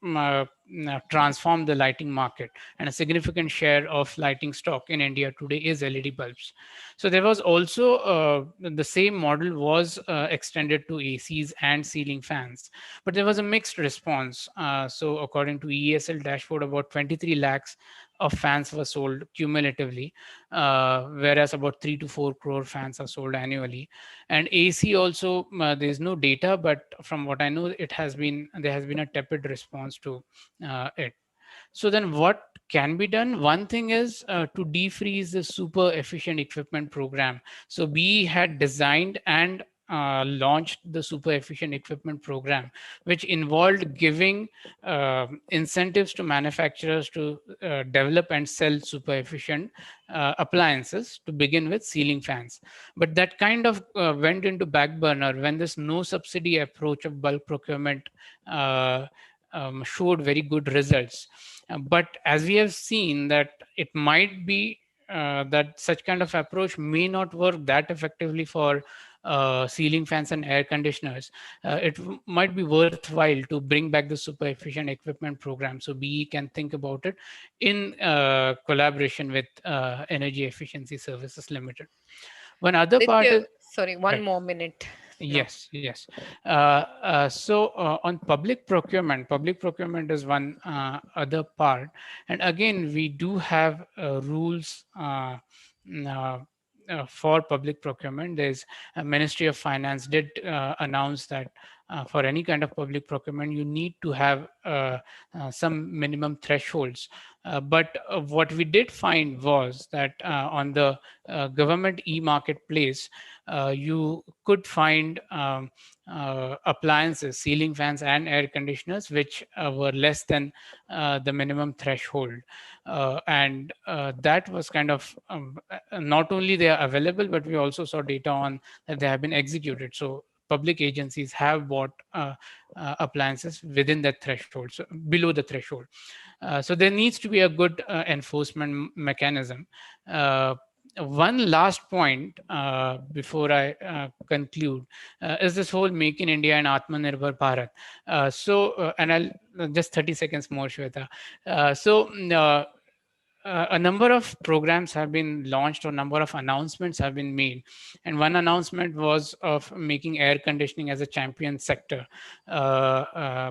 transform the lighting market, and a significant share of lighting stock in India today is LED bulbs. So there was also the same model was extended to ACs and ceiling fans, but there was a mixed response. So according to ESL dashboard, about 23 lakhs of fans were sold cumulatively, whereas about 3 to 4 crore fans are sold annually. And AC also, there's no data, but from what I know, there has been a tepid response to it. So then what can be done? One thing is to defreeze the super efficient equipment program. So we had designed and launched the super efficient equipment program, which involved giving incentives to manufacturers to develop and sell super efficient appliances, to begin with ceiling fans. But that kind of went into back burner when this no subsidy approach of bulk procurement uh, showed very good results. But as we have seen that it might be that such kind of approach may not work that effectively for ceiling fans and air conditioners. Might be worthwhile to bring back the super efficient equipment program. So BE can think about it in collaboration with Energy Efficiency Services Limited. One other part Aditya, is sorry, one right. more minute. No. Yes, yes. So on public procurement is one other part, and again we do have rules n- for public procurement. There's a Ministry of Finance did announce that for any kind of public procurement, you need to have some minimum thresholds. But what we did find was that on the government e-marketplace, you could find appliances, ceiling fans, and air conditioners, which were less than the minimum threshold. And that was kind of not only they are available, but we also saw data on that they have been executed. So public agencies have bought appliances within that threshold, so below the threshold. So there needs to be a good enforcement mechanism. Uh, One last point before I conclude is this whole Make in India and Atmanirbhar Bharat. And I'll just 30 seconds more, Shweta. A number of programs have been launched or number of announcements have been made, and one announcement was of making air conditioning as a champion sector by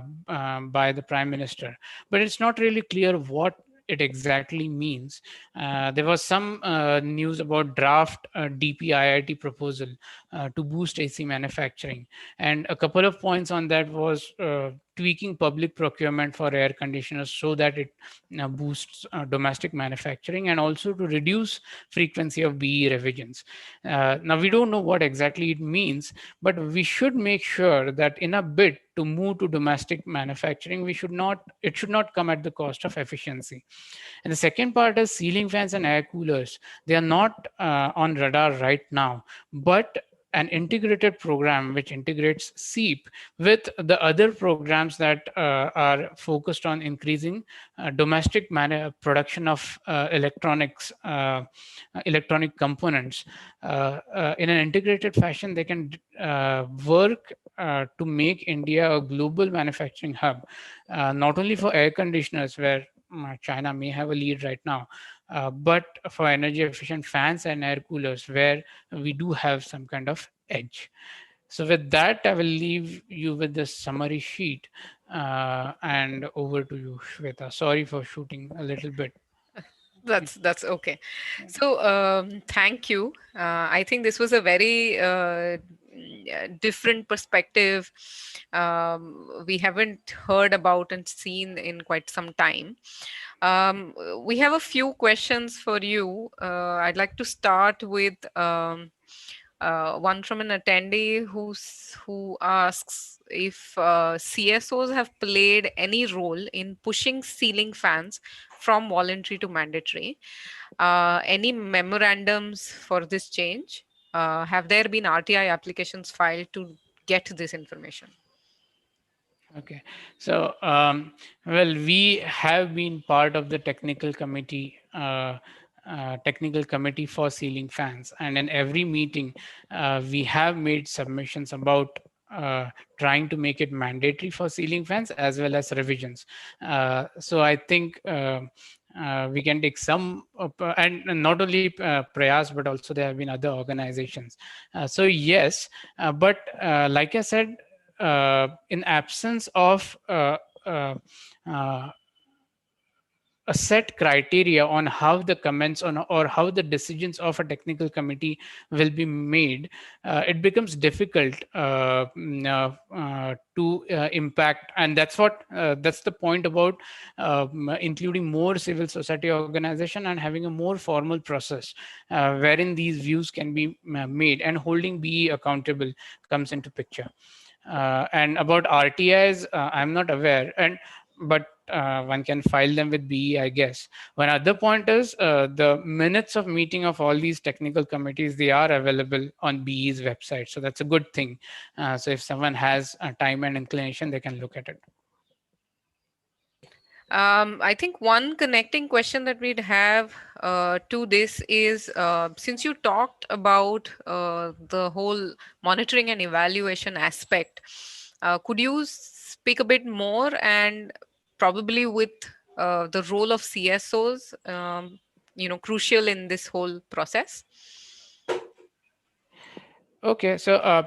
the Prime Minister, but it's not really clear what it exactly means. There was some news about draft DPIIT proposal to boost AC manufacturing, and a couple of points on that was tweaking public procurement for air conditioners so that it boosts domestic manufacturing, and also to reduce frequency of BE revisions. Now we don't know what exactly it means, but we should make sure that in a bid to move to domestic manufacturing, it should not come at the cost of efficiency. And the second part is ceiling fans and air coolers. They are not on radar right now, but an integrated program which integrates SEEP with the other programs that are focused on increasing domestic production of electronic components. In an integrated fashion, they can work to make India a global manufacturing hub, not only for air conditioners, where China may have a lead right now, but for energy efficient fans and air coolers, where we do have some kind of edge. So with that, I will leave you with this summary sheet, and over to you, Shweta. Sorry for shooting a little bit. That's okay. So thank you. I think this was a very different perspective. We haven't heard about and seen in quite some time. We have a few questions for you. I'd like to start with one from an attendee who asks if CSOs have played any role in pushing ceiling fans from voluntary to mandatory. Any memorandums for this change? Have there been RTI applications filed to get this information? Okay. So, well, we have been part of the technical committee for ceiling fans, and in every meeting, we have made submissions about uh, trying to make it mandatory for ceiling fans as well as revisions. So, I think we can take some, and not only Prayas, but also there have been other organizations. So, yes, but like I said, in absence of uh, uh, a set criteria on how the comments on or how the decisions of a technical committee will be made, it becomes difficult to impact. And that's the point about including more civil society organization and having a more formal process wherein these views can be made, and holding BE accountable comes into picture. And about RTIs, I'm not aware, and but one can file them with BE, I guess. One other point is the minutes of meeting of all these technical committees, they are available on BE's website, so that's a good thing. So if someone has time and inclination, they can look at it. I think one connecting question that we'd have to this is, since you talked about the whole monitoring and evaluation aspect, could you speak a bit more, and probably with the role of CSOs, crucial in this whole process? Okay, so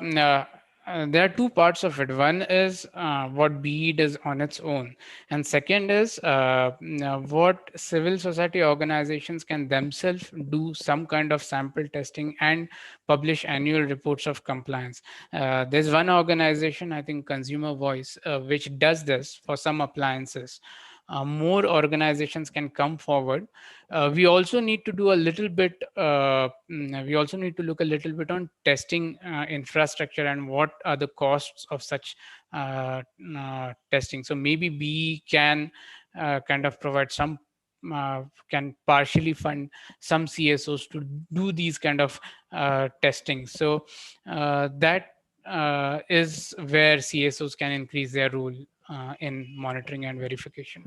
there are two parts of it. One is what BE does on its own, and second is what civil society organizations can themselves do some kind of sample testing and publish annual reports of compliance. There's one organization, I think Consumer Voice, which does this for some appliances. More organizations can come forward. We also need to do a little bit we also need to look a little bit on testing infrastructure and what are the costs of such testing. So maybe we can kind of provide some can partially fund some CSOs to do these kind of testing. So that is where CSOs can increase their role in monitoring and verification.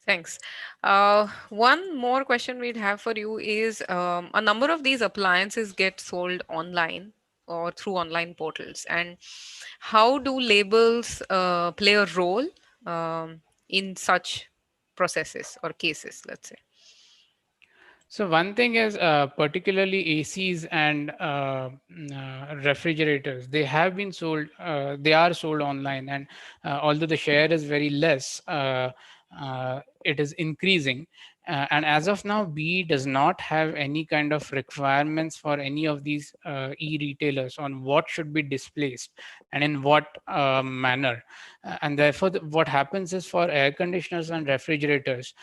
Thanks. One more question we'd have for you is, a number of these appliances get sold online or through online portals. And how do labels play a role in such processes or cases, let's say? So one thing is particularly ACs and refrigerators. They have been sold. They are sold online, and although the share is very less, it is increasing. And as of now, B does not have any kind of requirements for any of these e-retailers on what should be displaced and in what manner. And therefore, what happens is for air conditioners and refrigerators,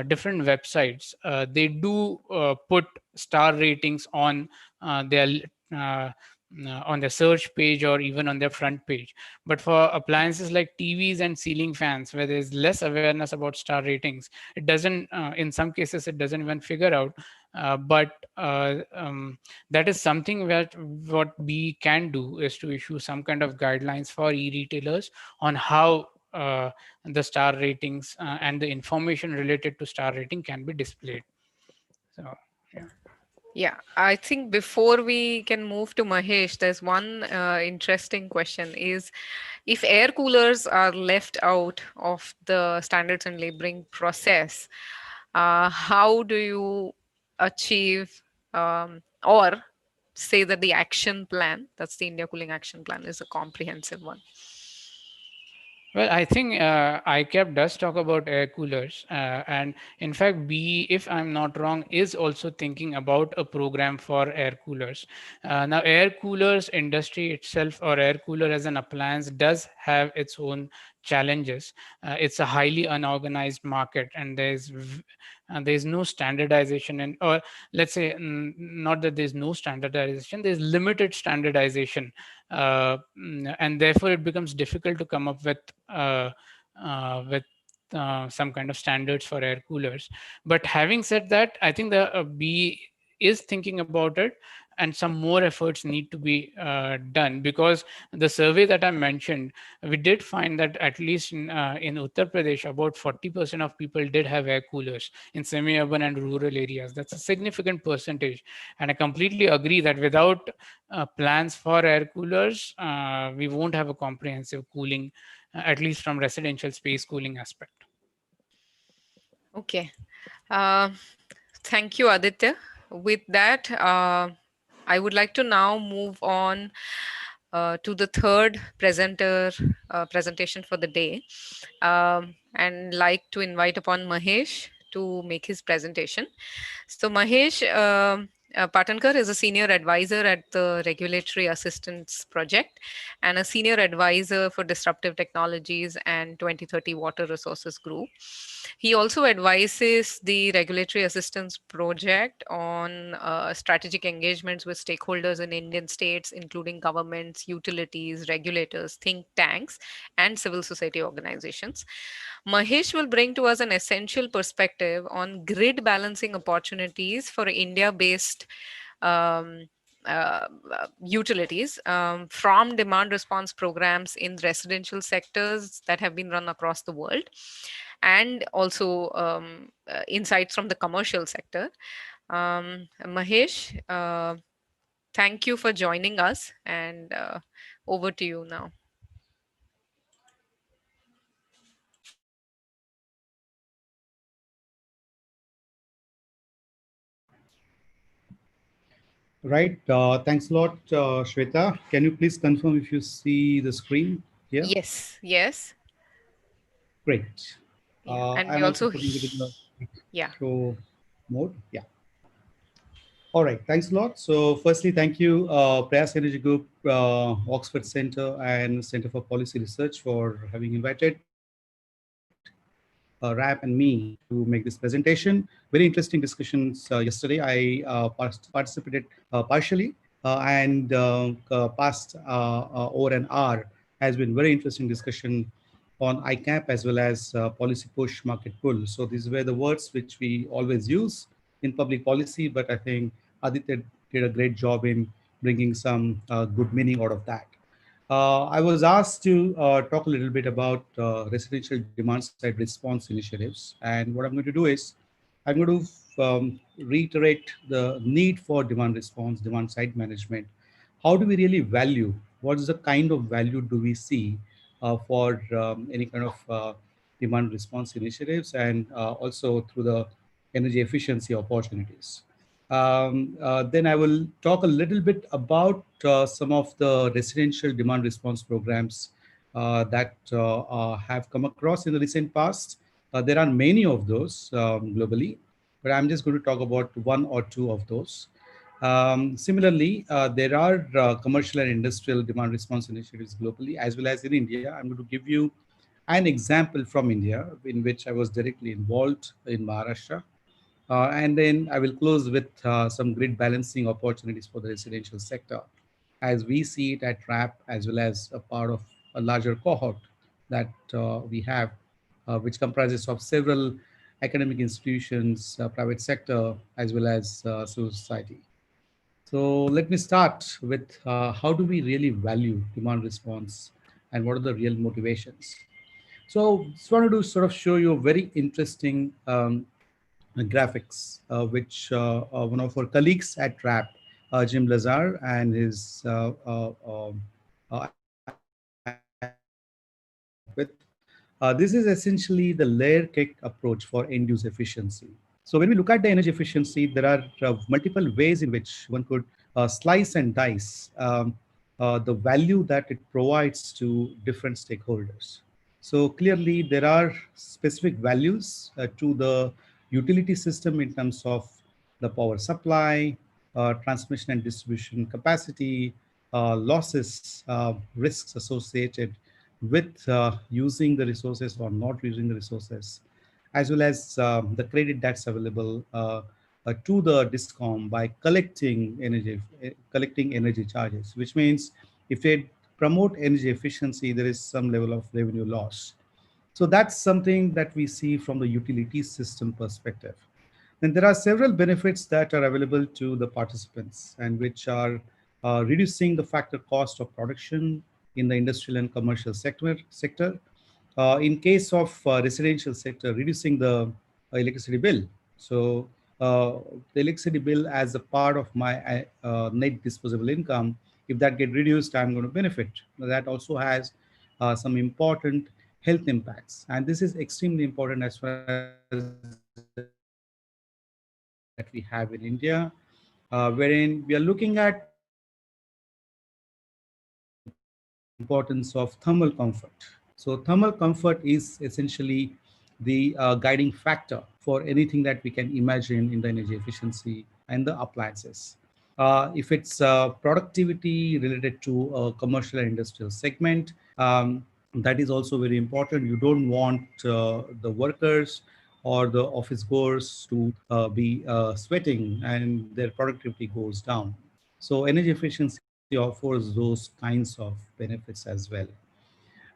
different websites, they do put star ratings uh, on their search page or even on their front page. But for appliances like TVs and ceiling fans, where there's less awareness about star ratings, it doesn't. In some cases, it doesn't even figure out. But that is something that what we can do is to issue some kind of guidelines for e-retailers on how the star ratings and the information related to star rating can be displayed. So, yeah. Yeah, I think before we can move to Mahesh, there's one interesting question is, if air coolers are left out of the standards and labeling process, how do you achieve, or say that the action plan, that's the India Cooling Action Plan, is a comprehensive one? Well, I think ICAP does talk about air coolers, and in fact, B, if I'm not wrong, is also thinking about a program for air coolers. Now, air coolers industry itself, or air cooler as an appliance, does have its own challenges. It's a highly unorganized market, and there's no standardization, and or let's say not that there's no standardization, there's limited standardization, and therefore it becomes difficult to come up with some kind of standards for air coolers. But having said that, I think the B is thinking about it, and some more efforts need to be done, because the survey that I mentioned, we did find that at least in Uttar Pradesh, about 40% of people did have air coolers in semi-urban and rural areas. That's a significant percentage. And I completely agree that without plans for air coolers, we won't have a comprehensive cooling, at least from residential space cooling aspect. Okay. Uh, Thank you, Aditya. With that, I would like to now move on to the third presentation for the day, and like to invite upon Mahesh to make his presentation. So Mahesh Patankar is a senior advisor at the Regulatory Assistance Project and a senior advisor for disruptive technologies and 2030 Water Resources Group. He also advises the Regulatory Assistance Project on strategic engagements with stakeholders in Indian states, including governments, utilities, regulators, think tanks, and civil society organizations. Mahesh will bring to us an essential perspective on grid balancing opportunities for India based um, utilities, from demand response programs in residential sectors that have been run across the world, and also insights from the commercial sector. Mahesh, thank you for joining us, and over to you now. Right. Thanks a lot, Shweta. Can you please confirm if you see the screen here? Yes, yes, Great. yeah, and we I'm also also, putting it in the yeah. intro mode. Yeah. All right. Thanks a lot. So, firstly, thank you, Prayas Energy Group, Oxford Center, and Center for Policy Research for having invited RAP and me to make this presentation. Very interesting discussions yesterday. I participated partially, and past over an hour has been very interesting discussion on ICAP as well as policy push, market pull. So these were the words which we always use in public policy, but I think Aditya did a great job in bringing some good meaning out of that. I was asked to talk a little bit about residential demand side response initiatives. And what I'm going to do is I'm going to reiterate the need for demand response, demand side management. How do we really value? What is the kind of value do we see for any kind of demand response initiatives, and also through the energy efficiency opportunities? Then I will talk a little bit about some of the residential demand response programs that have come across in the recent past. There are many of those globally, but I'm just going to talk about one or two of those. Similarly, there are commercial and industrial demand response initiatives globally as well as in India. I'm going to give you an example from India in which I was directly involved in Maharashtra. And then I will close with some grid balancing opportunities for the residential sector as we see it at RAP as well as a part of a larger cohort that we have, which comprises of several academic institutions, private sector, as well as civil society. So let me start with how do we really value demand response and what are the real motivations? So just wanted to sort of show you a very interesting graphics, which one of our colleagues at RAP, Jim Lazar, and his advisors came up with. This is essentially the layer cake approach for end use efficiency. So when we look at the energy efficiency, there are multiple ways in which one could slice and dice the value that it provides to different stakeholders. So clearly, there are specific values to the utility system in terms of the power supply, transmission and distribution capacity, losses, risks associated with using the resources or not using the resources, as well as the credit that's available to the discom by collecting energy charges, which means if they promote energy efficiency, there is some level of revenue loss. So that's something that we see from the utility system perspective. Then there are several benefits that are available to the participants and which are reducing the factor cost of production in the industrial and commercial sector. In case of residential sector, reducing the electricity bill. So the electricity bill as a part of my net disposable income, if that get reduced, I'm going to benefit. That also has some important health impacts. And this is extremely important as far as the that we have in India, wherein we are looking at importance of thermal comfort. So thermal comfort is essentially the guiding factor for anything that we can imagine in the energy efficiency and the appliances. If it's productivity related to a commercial and industrial segment, that is also very important. You don't want the workers or the office goers to be sweating and their productivity goes down. So energy efficiency offers those kinds of benefits as well.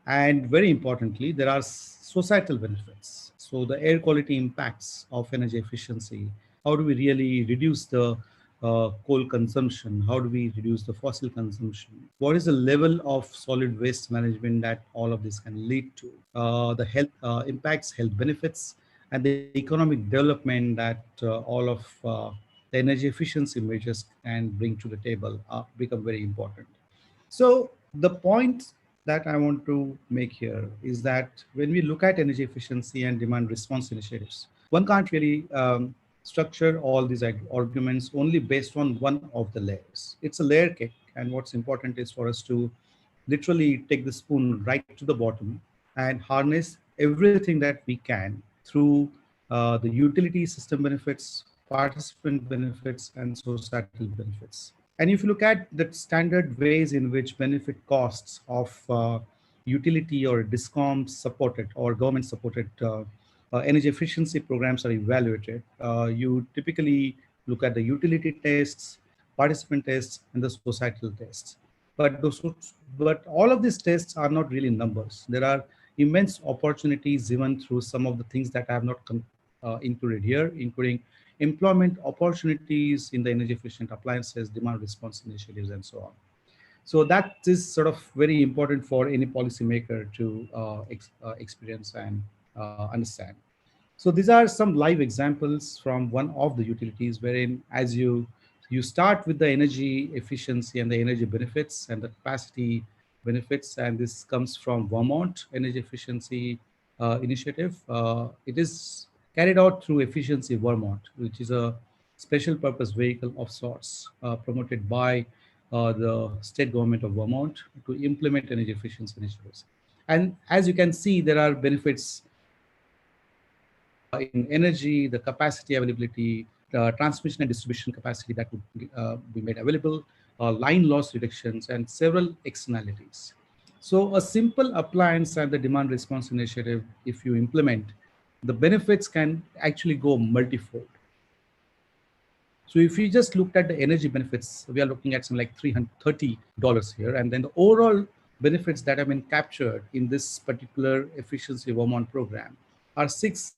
And very importantly, there are societal benefits. So the air quality impacts of energy efficiency. How do we really reduce the coal consumption? How do we reduce the fossil consumption? What is the level of solid waste management that all of this can lead to? The health impacts, health benefits, and the economic development that all of the energy efficiency measures can bring to the table become very important. So the point that I want to make here is that when we look at energy efficiency and demand response initiatives, one can't really structure all these arguments only based on one of the layers. It's a layer cake, and what's important is for us to literally take the spoon right to the bottom and harness everything that we can through the utility system benefits, participant benefits, and societal benefits. And if you look at the standard ways in which benefit costs of utility or discom supported or government supported energy efficiency programs are evaluated, you typically look at the utility tests, participant tests, and the societal tests. But all of these tests are not really numbers. There are immense opportunities even through some of the things that I have not included here, including employment opportunities in the energy efficient appliances, demand response initiatives, and so on. So that is sort of very important for any policymaker to experience and understand. So these are some live examples from one of the utilities wherein as you start with the energy efficiency and the energy benefits and the capacity benefits, and this comes from Vermont Energy Efficiency Initiative. It is carried out through Efficiency Vermont, which is a special purpose vehicle of sorts promoted by the state government of Vermont to implement energy efficiency initiatives. And as you can see, there are benefits in energy, the capacity availability, transmission and distribution capacity that would be made available, line loss reductions, and several externalities. So a simple appliance and the demand response initiative, if you implement, the benefits can actually go multifold. So if you just looked at the energy benefits, we are looking at something like $330 here. And then the overall benefits that have been captured in this particular efficiency Vermont program are six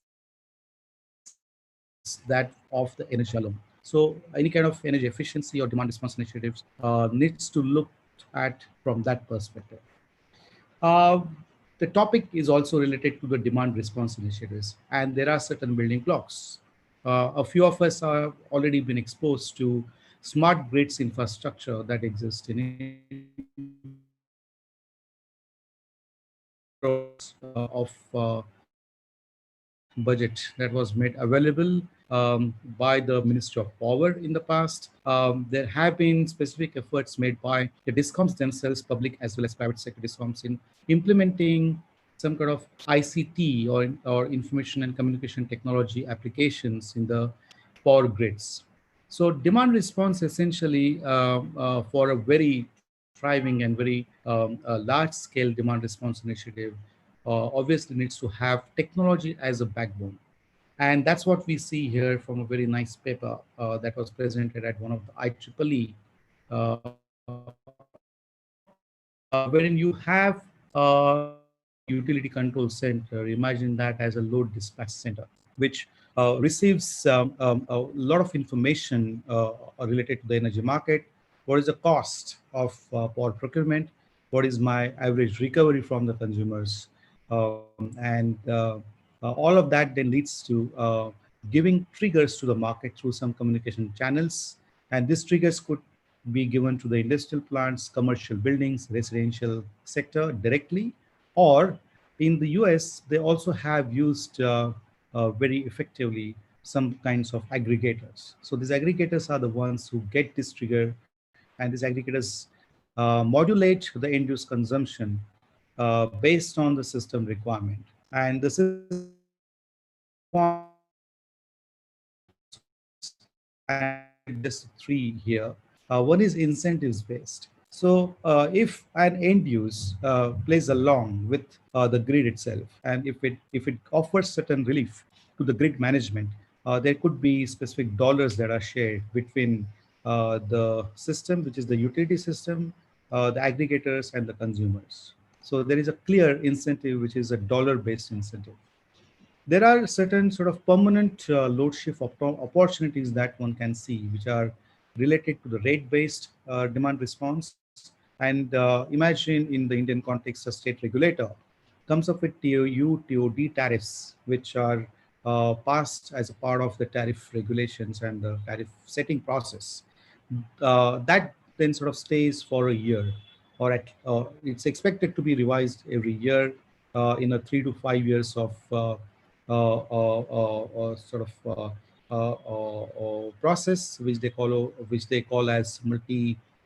that of the energy alone. So any kind of energy efficiency or demand response initiatives needs to look at from that perspective. Uh, the topic is also related to the demand response initiatives, and there are certain building blocks. A few of us have already been exposed to smart grids infrastructure that exists in India, of budget that was made available by the Ministry of Power in the past. There have been specific efforts made by the discoms themselves, public as well as private sector discoms, in implementing some kind of ICT or information and communication technology applications in the power grids. So demand response essentially for a very thriving and very large scale demand response initiative obviously needs to have technology as a backbone. And that's what we see here from a very nice paper that was presented at one of the IEEE wherein you have a utility control center. Imagine that as a load dispatch center, which receives a lot of information related to the energy market. What is the cost of power procurement? What is my average recovery from the consumers? And all of that then leads to giving triggers to the market through some communication channels. And these triggers could be given to the industrial plants, commercial buildings, residential sector directly, or in the US, they also have used very effectively some kinds of aggregators. So these aggregators are the ones who get this trigger, and these aggregators modulate the end use consumption based on the system requirement. And the system requirement and I highlighted just three here. One is incentives based. So if an end use plays along with the grid itself, and if it offers certain relief to the grid management, there could be specific dollars that are shared between the system, which is the utility system, the aggregators, and the consumers. So there is a clear incentive, which is a dollar-based incentive. There are certain sort of permanent load shift opportunities that one can see, which are related to the rate-based demand response. And imagine in the Indian context, a state regulator comes up with TOU, TOD tariffs, which are passed as a part of the tariff regulations and the tariff setting process. That then sort of stays for a year, or it's expected to be revised every year in a 3 to 5 years of sort of process, which they call as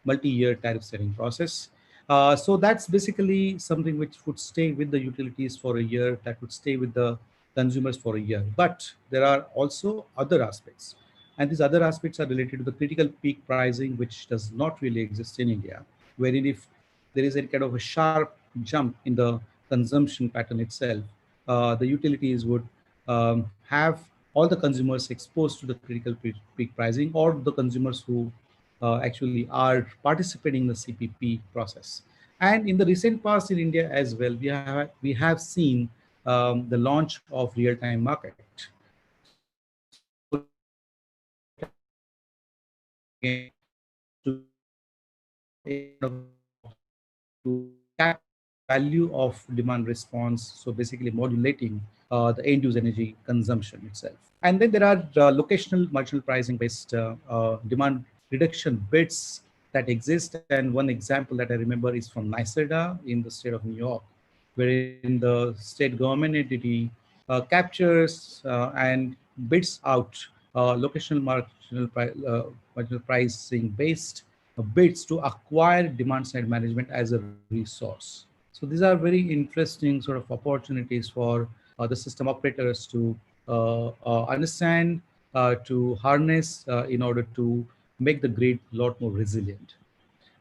multi-year tariff setting process. So that's basically something which would stay with the utilities for a year, that would stay with the consumers for a year. But there are also other aspects, and these other aspects are related to the critical peak pricing, which does not really exist in India, wherein if there is a kind of a sharp jump in the consumption pattern itself, the utilities would have all the consumers exposed to the critical peak pricing, or the consumers who actually are participating in the CPP process. And in the recent past in India as well, we have seen the launch of real-time market. So real-time market basically again to a kind of a tool to capture the value of demand response. So basically modulating the end use energy consumption itself. And then there are locational marginal pricing based demand reduction bids that exist. And one example that I remember is from NYSERDA in the state of New York, wherein the state government entity captures and bids out locational marginal pricing based bids to acquire demand side management as a resource. So these are very interesting sort of opportunities for the system operators to understand, to harness in order to make the grid a lot more resilient.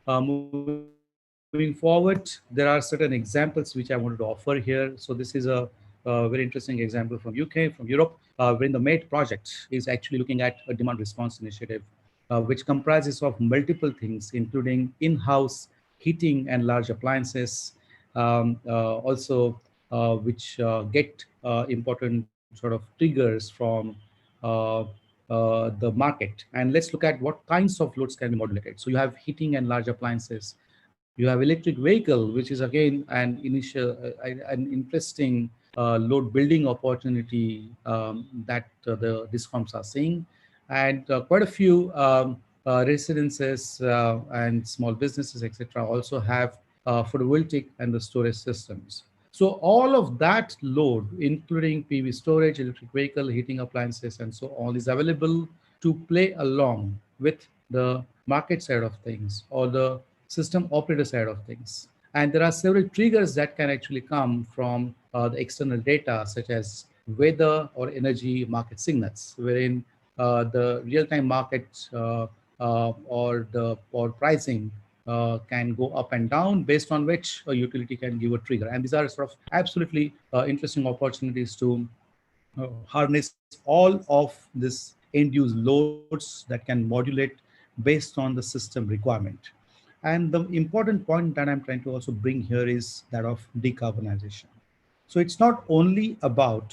Moving forward, there are certain examples which I wanted to offer here. So this is a very interesting example from UK, from Europe, wherein the MATE project is actually looking at a demand response initiative, which comprises of multiple things, including in-house heating and large appliances, also which get important sort of triggers from uh, the market. And let's look at what kinds of loads can be modulated. So you have heating and large appliances. You have electric vehicle, which is again an interesting load building opportunity that the discoms are seeing. And quite a few residences and small businesses, etc., also have photovoltaic and the storage systems. So all of that load, including PV storage, electric vehicle, heating appliances, and so on, is available to play along with the market side of things or the system operator side of things. And there are several triggers that can actually come from the external data, such as weather or energy market signals, wherein the real-time market or pricing can go up and down, based on which a utility can give a trigger. And these are sort of absolutely interesting opportunities to harness all of this end use loads that can modulate based on the system requirement. And the important point that I'm trying to also bring here is that of decarbonization. So it's not only about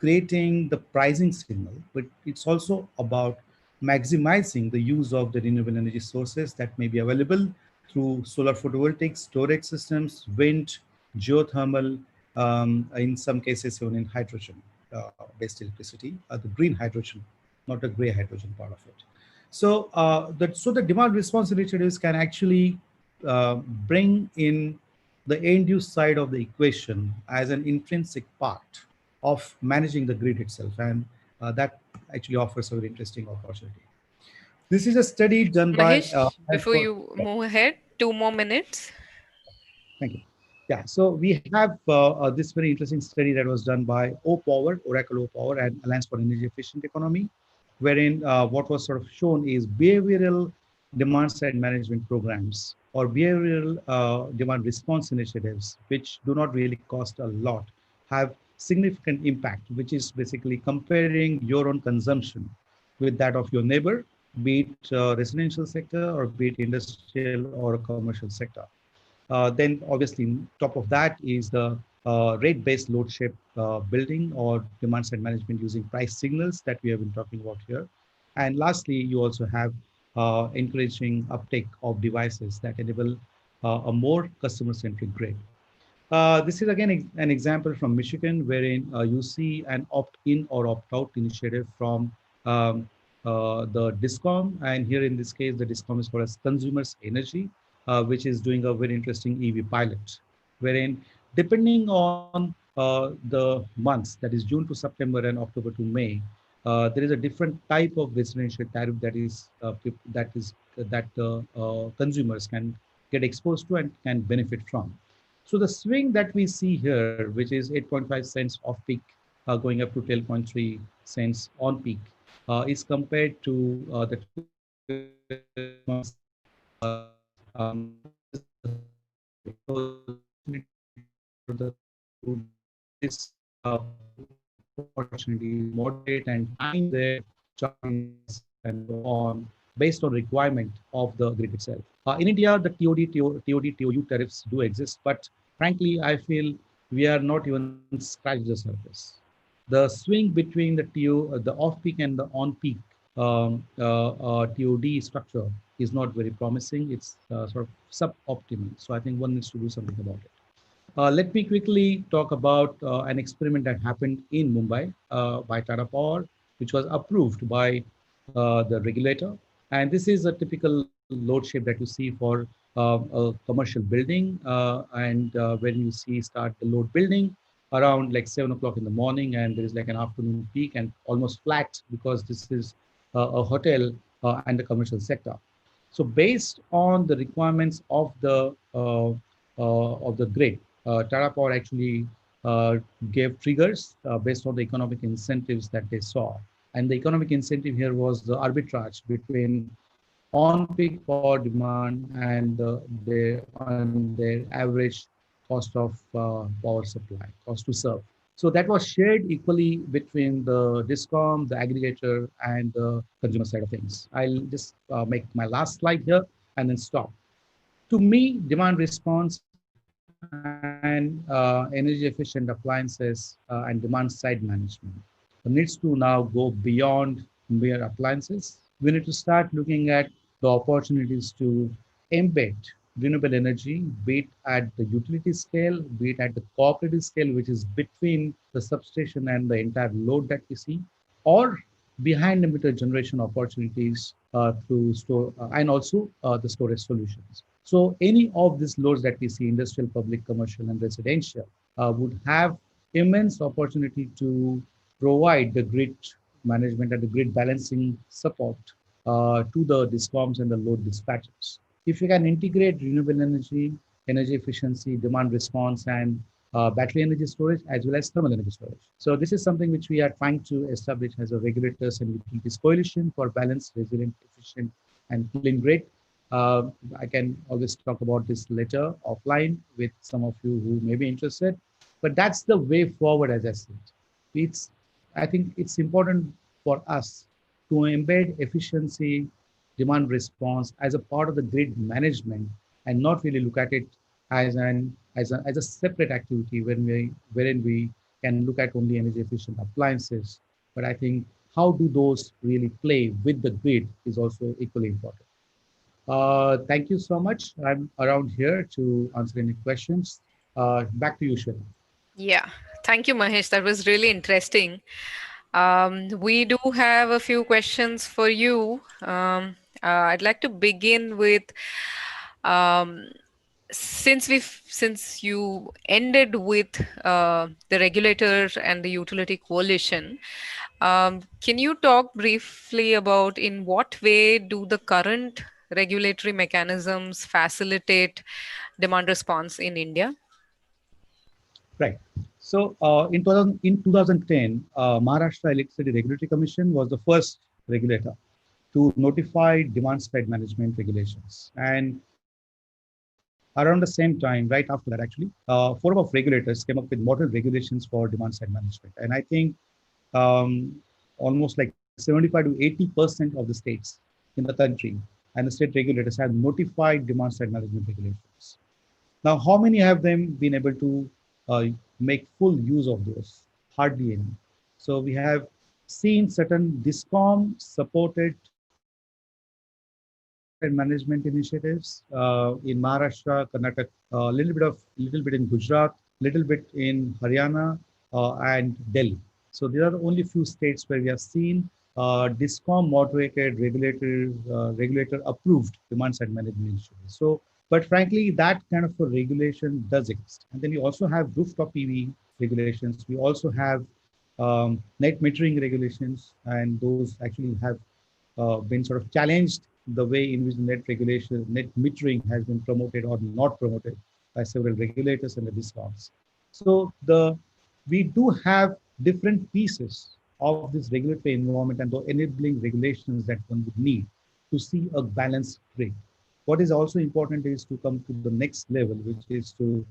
creating the pricing signal, but it's also about maximizing the use of the renewable energy sources that may be available through solar photovoltaic storage systems, wind, geothermal, in some cases even in hydrogen-based electricity, the green hydrogen, not the gray hydrogen part of it. So the demand response initiatives can actually bring in the end use side of the equation as an intrinsic part of managing the grid itself, and that actually offers a very interesting opportunity. This is a study done by Mahesh, as before per, you move ahead, 2 more minutes. thank you. Yeah, so we have this very interesting study that was done by Oracle O Power, and Alliance for Energy Efficient Economy, wherein what was sort of shown is behavioral demand side management programs or behavioral demand response initiatives, which do not really cost a lot, have significant impact, which is basically comparing your own consumption with that of your neighbor, be it residential sector or be it industrial or commercial sector. Then obviously top of that is the rate-based load shape building or demand side management using price signals that we have been talking about here. And lastly, you also have encouraging uptake of devices that enable a more customer-centric grid. This is again an example from Michigan, wherein you see an opt-in or opt-out initiative from the DISCOM, and here in this case, the DISCOM is called as Consumers Energy, which is doing a very interesting EV pilot, wherein depending on the months, that is June to September and October to May, there is a different type of residential tariff that consumers can get exposed to and can benefit from. So the swing that we see here, which is 8.5 cents off peak, going up to 12.3 cents on peak, is compared to the 12 months. This is the this opportunity moderate and time their charging and so on based on requirement of the grid itself. In India, the TOD, TOU tariffs do exist, but frankly, I feel we are not even scratched the surface. The swing between the off-peak and the on-peak TOD structure is not very promising. It's sort of suboptimal. So I think one needs to do something about it. Let me quickly talk about an experiment that happened in Mumbai by Tata Power, which was approved by the regulator. And this is a typical load shape that you see for a commercial building. When you see start the load building around like 7 o'clock in the morning, and there is like an afternoon peak and almost flat because this is a hotel and the commercial sector. So based on the requirements of the grid, Tata Power actually gave triggers based on the economic incentives that they saw. And the economic incentive here was the arbitrage between on-peak power demand and their average cost of power supply, cost to serve. So that was shared equally between the DISCOM, the aggregator, and the consumer side of things. I'll just make my last slide here and then stop. To me, demand response and energy efficient appliances and demand side management needs to now go beyond mere appliances. We need to start looking at the opportunities to embed renewable energy, be it at the utility scale, be it at the cooperative scale, which is between the substation and the entire load that we see, or behind the meter generation opportunities through store and also the storage solutions. So any of these loads that we see, industrial, public, commercial, and residential, would have immense opportunity to provide the grid management and the grid balancing support to the DISCOMs and the load dispatchers. If you can integrate renewable energy, energy efficiency, demand response, and battery energy storage, as well as thermal energy storage. So this is something which we are trying to establish as a regulators and utilities coalition for balanced, resilient, efficient, and clean grid. I can always talk about this later offline with some of you who may be interested, but that's the way forward, as I said. I think it's important for us to embed efficiency, demand response as a part of the grid management and not really look at it as a separate activity wherein we can look at only energy efficient appliances. But I think how do those really play with the grid is also equally important. Thank you so much. I'm around here to answer any questions. Back to you, Shweta. Yeah, thank you, Mahesh. That was really interesting. We do have a few questions for you. I'd like to begin with um, since you ended with the regulator and the utility coalition, can you talk briefly about in what way do the current regulatory mechanisms facilitate demand response in India? Right. So in 2010, Maharashtra Electricity Regulatory Commission was the first regulator to notify demand side management regulations. And around the same time, right after that, actually, forum of regulators came up with model regulations for demand side management. And I think almost like 75 to 80% of the states in the country and the state regulators have notified demand side management regulations. Now, how many have them been able to make full use of those? Hardly any. So we have seen certain DISCOM supported demand side management initiatives in Maharashtra, Karnataka, little bit in Gujarat, little bit in Haryana and Delhi. So there are only few states where we have seen DISCOM moderated regulator approved demand side management initiatives. So, but frankly, that kind of a regulation does exist. And then we also have rooftop PV regulations. We also have net metering regulations, and those actually have been sort of challenged the way in which net regulation, net metering has been promoted or not promoted by several regulators and the discounts. So we do have different pieces of this regulatory environment and the enabling regulations that one would need to see a balanced grid. What is also important is to come to the next level, which is to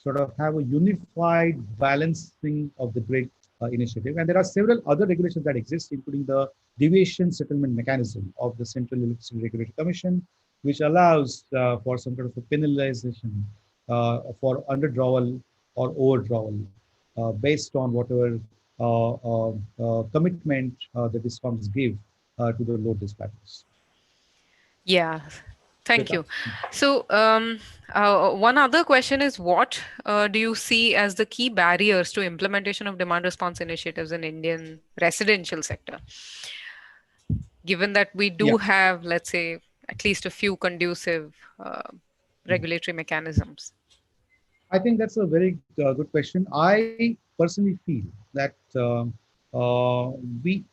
sort of have a unified balancing of the grid initiative. And there are several other regulations that exist, including the deviation settlement mechanism of the Central Electricity Regulatory Commission, which allows for some kind of a penalization for underdrawal or overdrawal based on whatever commitment the DISCOMs give to the load dispatchers. Yeah, thank Shweta? you. So, one other question is what do you see as the key barriers to implementation of demand response initiatives in Indian residential sector? Given that we Yeah. do have, let's say, at least a few conducive regulatory mechanisms. I think that's a very good question. I personally feel that we,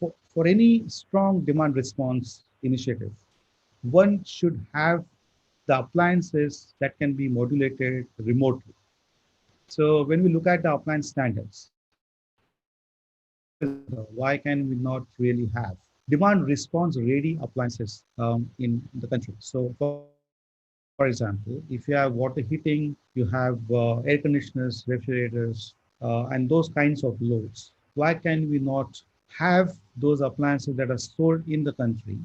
for any strong demand response initiative, one should have the appliances that can be modulated remotely. So when we look at the appliance standards, why can we not really have demand response ready appliances in the country? So for example, if you have water heating, you have air conditioners, refrigerators, and those kinds of loads, why can we not have those appliances that are sold in the country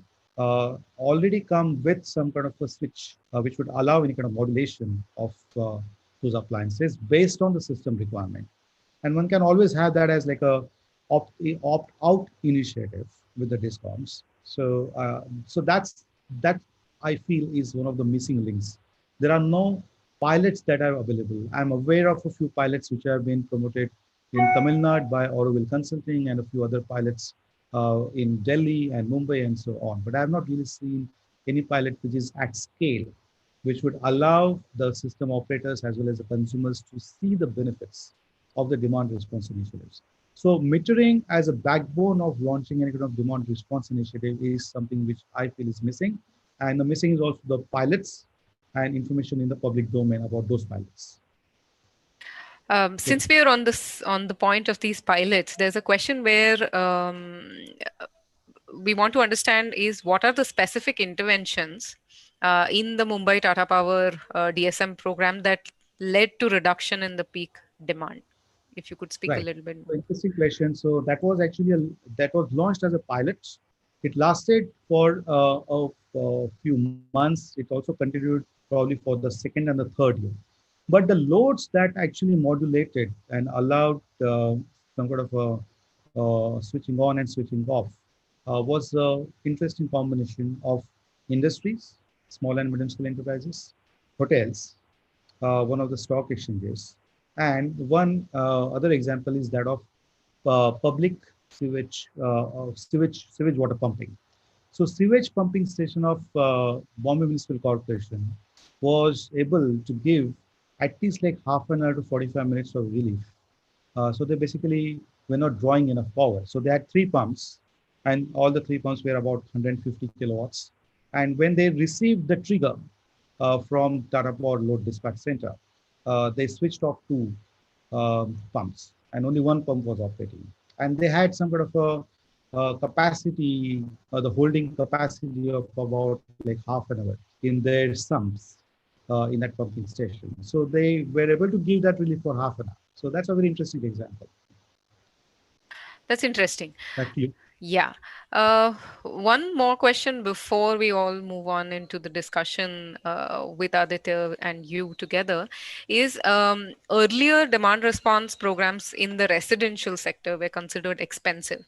already come with some kind of a switch which would allow any kind of modulation of those appliances based on the system requirement. And one can always have that as like opt out initiative with the discoms. So that I feel is one of the missing links. There are no pilots that are available. I'm aware of a few pilots which have been promoted in Tamil Nadu by Auroville Consulting and a few other pilots in Delhi and Mumbai and so on. But I have not really seen any pilot which is at scale, which would allow the system operators as well as the consumers to see the benefits of the demand response initiatives. So metering as a backbone of launching any kind of demand response initiative is something which I feel is missing. And the missing is also the pilots and information in the public domain about those pilots. Since we are on this on the point of these pilots, there's a question where we want to understand is what are the specific interventions in the Mumbai Tata Power DSM program that led to reduction in the peak demand? If you could speak a Right. little bit So more. interesting question. So that was actually that was launched as a pilot. It lasted for a few months. It also continued probably for the second and the third year. But the loads that actually modulated and allowed some sort of switching on and switching off was an interesting combination of industries, small and medium scale enterprises, hotels, one of the stock exchanges, and one other example is that of public sewage water pumping. So sewage pumping station of Bombay Municipal Corporation was able to give at least like half an hour to 45 minutes of relief. So they basically were not drawing enough power. So they had three pumps, and all the three pumps were about 150 kilowatts. And when they received the trigger from Tata Power Load Dispatch Center, they switched off two pumps, and only one pump was operating. And they had some kind of capacity, the holding capacity of about like half an hour in their sumps in that pumping station. So they were able to give that relief for half an hour. So that's a very interesting example. That's interesting. Back to you. Yeah. One more question before we all move on into the discussion with Aditya and you together is earlier demand response programs in the residential sector were considered expensive.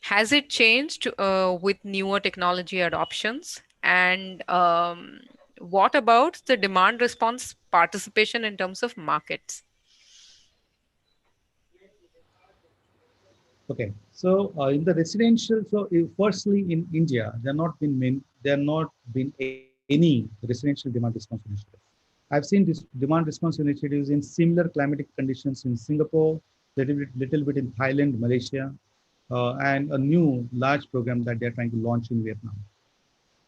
Has it changed with newer technology adoptions? And what about the demand response participation in terms of markets? Okay, so in the residential, so firstly in India, there not been any residential demand response initiative. I've seen this demand response initiatives in similar climatic conditions in Singapore, little bit in Thailand, Malaysia, and a new large program that they're trying to launch in Vietnam.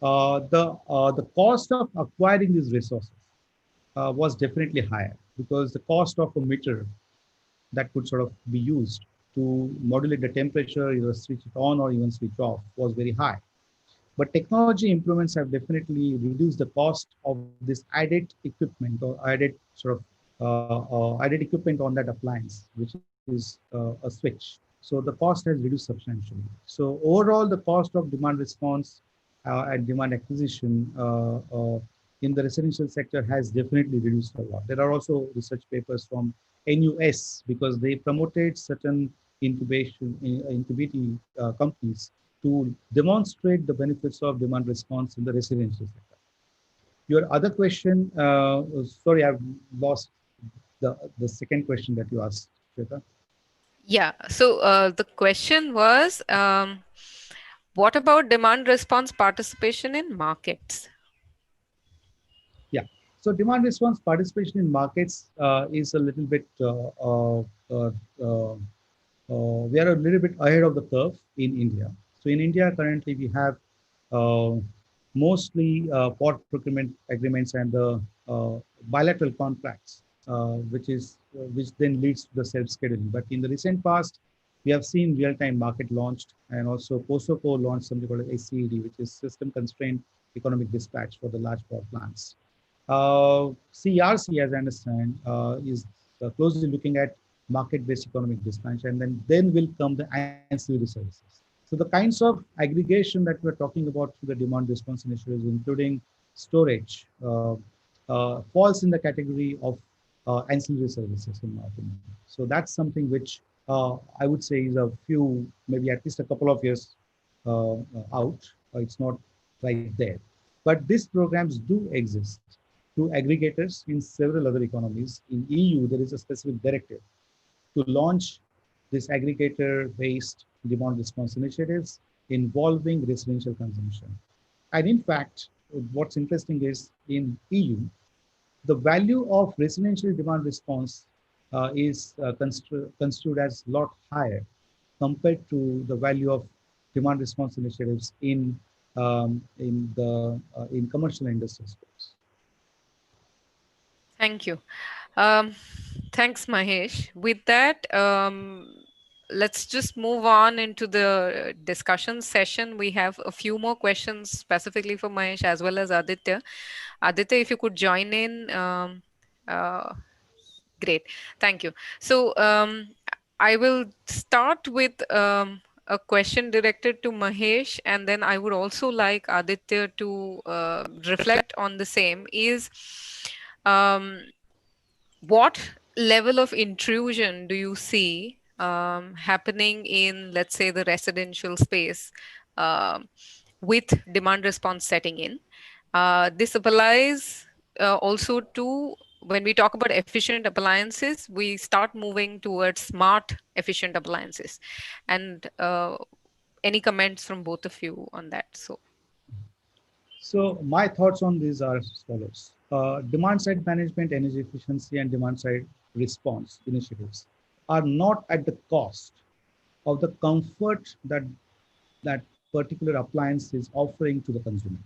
The cost of acquiring these resources was definitely higher because the cost of a meter that could sort of be used to modulate the temperature, either switch it on or even switch off, was very high. But technology improvements have definitely reduced the cost of this added equipment or added sort of added equipment on that appliance, which is a switch. So the cost has reduced substantially. So overall, the cost of demand response and demand acquisition in the residential sector has definitely reduced a lot. There are also research papers from NUS because they promoted certain incubating companies to demonstrate the benefits of demand response in the residential sector. Your other question, sorry, I've lost the second question that you asked, Shweta. Yeah. So the question was, what about demand response participation in markets? Yeah. So demand response participation in markets is a little bit, we are a little bit ahead of the curve in India. So in India, currently we have uh, mostly port procurement agreements and the bilateral contracts, which then leads to the self-scheduling. But in the recent past, we have seen real-time market launched, and also POSOCO launched something called SCED, which is System Constrained Economic Dispatch for the large power plants. CRC, as I understand, is closely looking at market-based economic dispatch, and then will come the ancillary services. So the kinds of aggregation that we're talking about through the demand response initiatives, including storage, falls in the category of ancillary services, in my opinion. So that's something which I would say is a few, maybe at least a couple of years out. It's not right there. But these programs do exist through aggregators in several other economies. In EU, there is a specific directive to launch this aggregator-based demand response initiatives involving residential consumption. And in fact, what's interesting is in EU, the value of residential demand response is construed as a lot higher compared to the value of demand response initiatives in commercial and industrial space. Thank you. Thanks, Mahesh. With that, let's just move on into the discussion session. We have a few more questions specifically for Mahesh as well as Aditya. Aditya, if you could join in, uh, great. Thank you. So I will start with a question directed to Mahesh, and then I would also like Aditya to reflect on the same. Um, what level of intrusion do you see happening in, let's say, the residential space um, with demand response setting in? This applies also to when we talk about efficient appliances, we start moving towards smart efficient appliances. And any comments from both of you on that? So, So my thoughts on these are as follows. Demand side management, energy efficiency, and demand side response initiatives are not at the cost of the comfort that that particular appliance is offering to the consumer.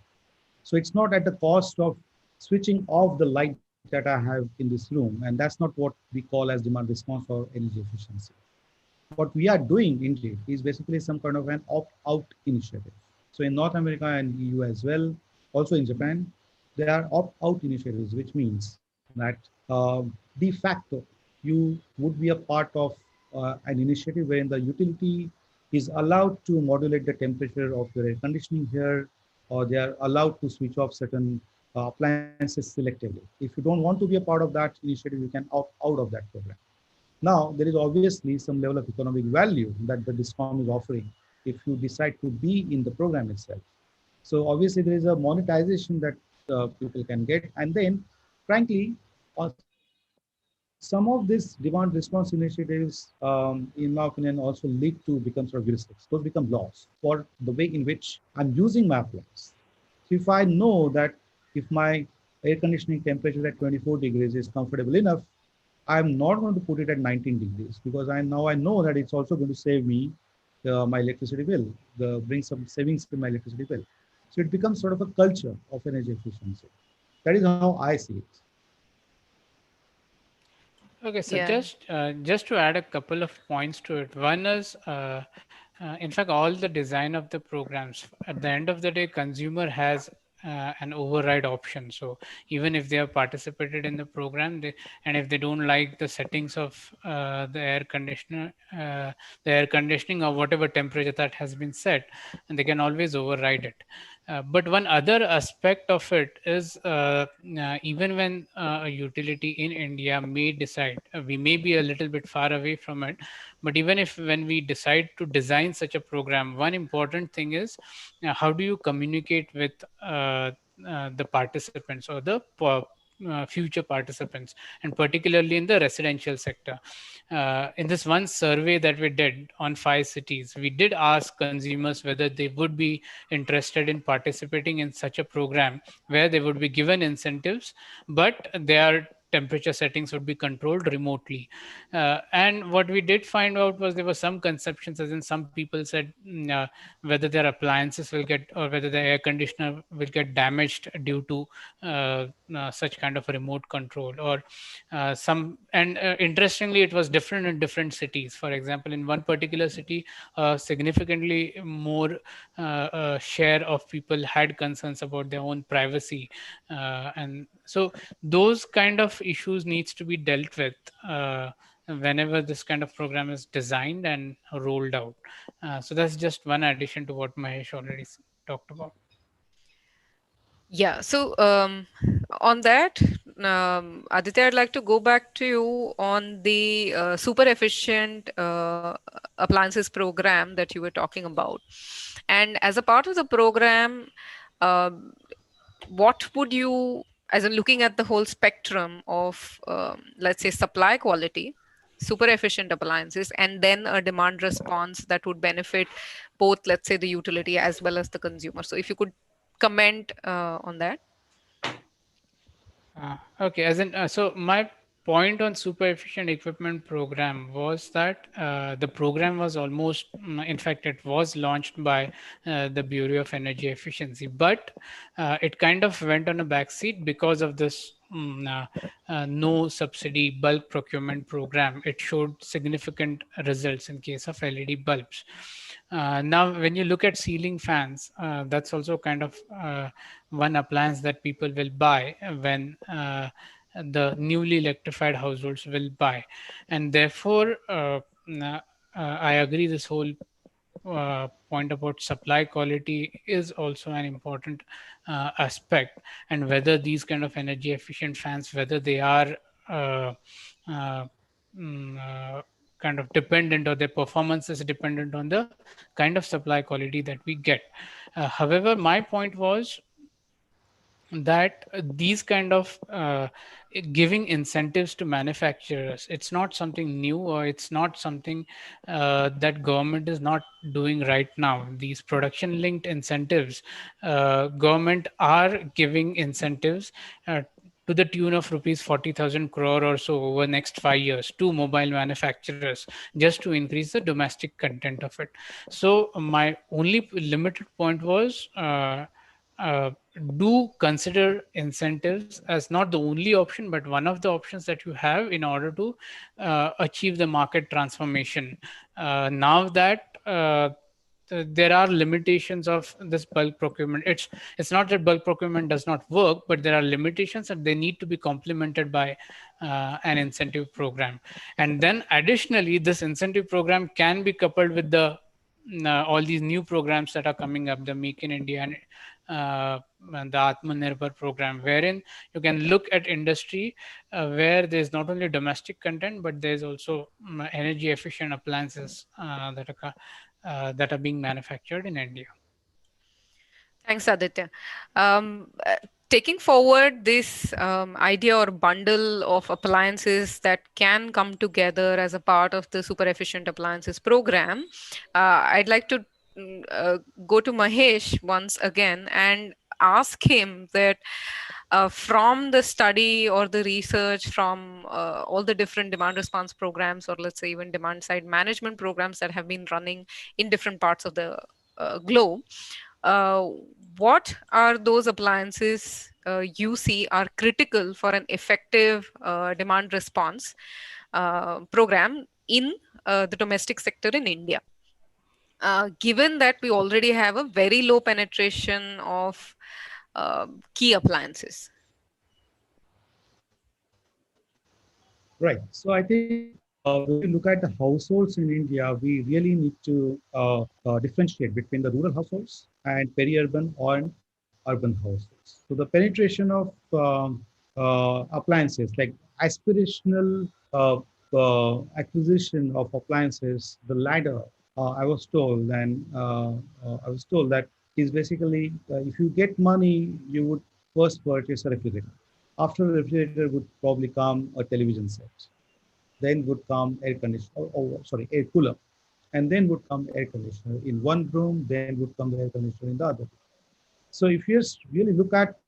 So it's not at the cost of switching off the light that I have in this room, and that's not what we call as demand response or energy efficiency. What we are doing indeed is basically some kind of an opt-out initiative. So in North America and EU as well, also in Japan, there are opt-out initiatives, which means that de facto you would be a part of an initiative wherein the utility is allowed to modulate the temperature of your air conditioning here, or they are allowed to switch off certain appliances selectively. If you don't want to be a part of that initiative, you can opt out of that program. Now, there is obviously some level of economic value that the DISCOM is offering if you decide to be in the program itself. So obviously there is a monetization that people can get. And then, frankly, some of these demand response initiatives, in my opinion, also lead to become sort of heuristics. Those become laws for the way in which I'm using my appliance. So if I know that if my air conditioning temperature at 24 degrees is comfortable enough, I'm not going to put it at 19 degrees because I know that it's also going to save me my electricity bill, bring some savings in my electricity bill. So it becomes sort of a culture of energy efficiency. That is how I see it. Okay, so yeah. just to add a couple of points to it. One is, in fact, all the design of the programs. At the end of the day, consumer has an override option. So even if they have participated in the program, and if they don't like the settings of the air conditioner, the air conditioning or whatever temperature that has been set, and they can always override it. But one other aspect of it is even when a utility in India may decide, we may be a little bit far away from it, but even if when we decide to design such a program, one important thing is how do you communicate with the participants or the future participants, and particularly in the residential sector. In this one survey that we did on 5 cities, we did ask consumers whether they would be interested in participating in such a program where they would be given incentives, but their temperature settings would be controlled remotely. And what we did find out was there were some conceptions, as in some people said whether their appliances will get or whether the air conditioner will get damaged due to such kind of a remote control, or some. And interestingly, it was different in different cities. For example, in one particular city, significantly more share of people had concerns about their own privacy, and so those kind of issues needs to be dealt with whenever this kind of program is designed and rolled out. So that's just one addition to what Mahesh already talked about. Yeah. So, on that, Aditya, I'd like to go back to you on the super efficient appliances program that you were talking about. And as a part of the program, um, what would you, as in looking at the whole spectrum of, let's say, supply quality, super efficient appliances, and then a demand response that would benefit both, let's say, the utility as well as the consumer. So, if you could comment on that. Okay, as in, so my point on super efficient equipment program was that the program was almost, in fact, it was launched by the Bureau of Energy Efficiency, but it kind of went on a backseat because of this no subsidy bulk procurement program. It showed significant results in case of LED bulbs. Now, when you look at ceiling fans, that's also kind of one appliance that people will buy when the newly electrified households will buy. And therefore, I agree this whole point about supply quality is also an important aspect, and whether these kind of energy efficient fans, whether they are uh, uh, mm, uh, kind of dependent, or their performance is dependent on the kind of supply quality that we get. However, my point was that these kind of giving incentives to manufacturers, it's not something new, or it's not something that government is not doing right now. These production linked incentives, government are giving incentives to the tune of rupees 40,000 crore or so over next 5 years to mobile manufacturers, just to increase the domestic content of it. So my only limited point was, uh, do consider incentives as not the only option, but one of the options that you have in order to achieve the market transformation. Now that there are limitations of this bulk procurement, it's not that bulk procurement does not work, but there are limitations and they need to be complemented by an incentive program. And then additionally, this incentive program can be coupled with the all these new programs that are coming up, the Make in India and the Atmanirbhar program, wherein you can look at industry where there's not only domestic content, but there's also energy efficient appliances that are being manufactured in India. Thanks, Aditya. Um, uh, Taking forward this idea or bundle of appliances that can come together as a part of the super efficient appliances program, I'd like to go to Mahesh once again and ask him that from the study or the research from all the different demand response programs, or let's say even demand side management programs that have been running in different parts of the globe, uh, what are those appliances you see are critical for an effective demand response program in the domestic sector in India? Given that we already have a very low penetration of key appliances. Right. So I think when we look at the households in India, we really need to differentiate between the rural households and peri-urban and urban households. So the penetration of appliances, like aspirational acquisition of appliances, the ladder, I was told that is basically if you get money, you would first purchase a refrigerator. After the refrigerator would probably come a television set. Then would come air conditioner, sorry, air cooler. And then would come air conditioner in one room, then would come the air conditioner in the other. So if you really look at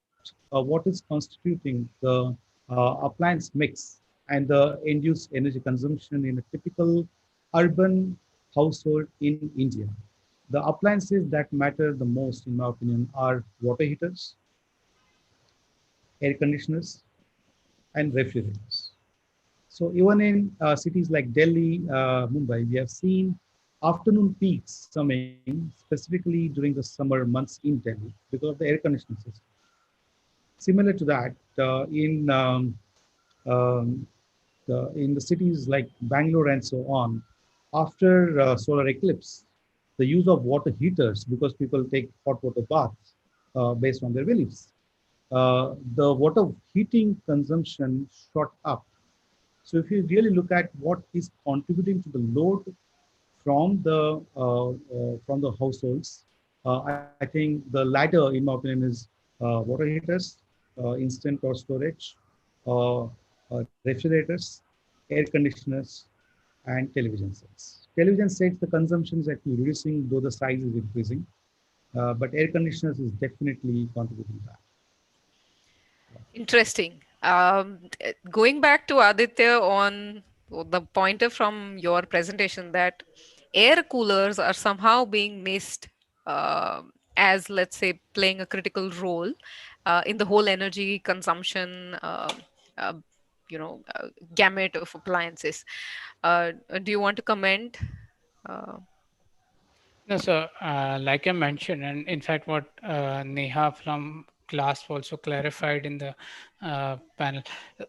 what is constituting the appliance mix and the end-use energy consumption in a typical urban household in India, the appliances that matter the most, in my opinion, are water heaters, air conditioners, and refrigerators. So even in cities like Delhi, Mumbai, we have seen afternoon peaks coming specifically during the summer months in Delhi because of the air conditioning system. Similar to that, um, in the cities like Bangalore and so on, after solar eclipse, the use of water heaters, because people take hot water baths based on their beliefs, the water heating consumption shot up. So if you really look at what is contributing to the load from the households, I think the latter, in my opinion, is water heaters, instant or storage, uh, refrigerators, air conditioners, and television sets. Television sets, the consumption is actually reducing, though the size is increasing. But air conditioners is definitely contributing to that. Interesting. Going back to Aditya on the pointer from your presentation that air coolers are somehow being missed as, let's say, playing a critical role in the whole energy consumption, uh, gamut of appliances. Do you want to comment? Uh, No, so like I mentioned, and in fact, what Neha from class also clarified in the panel,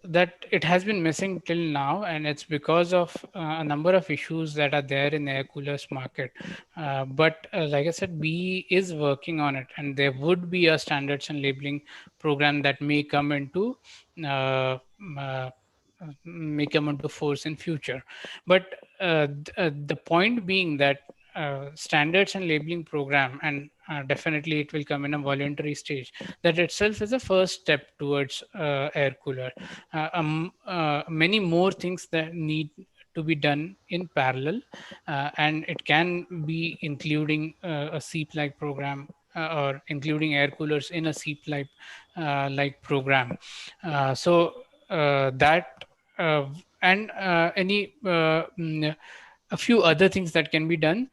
that it has been missing till now, and it's because of a number of issues that are there in the air coolers market. But like I said, B is working on it, and there would be a standards and labeling program that may come into uh, m- uh, may come into force in future. But the point being that standards and labeling program, and definitely it will come in a voluntary stage, that itself is a first step towards air cooler. Many more things that need to be done in parallel, and it can be including a seep like program, or including air coolers in a seep like program. So that uh, and any a few other things that can be done,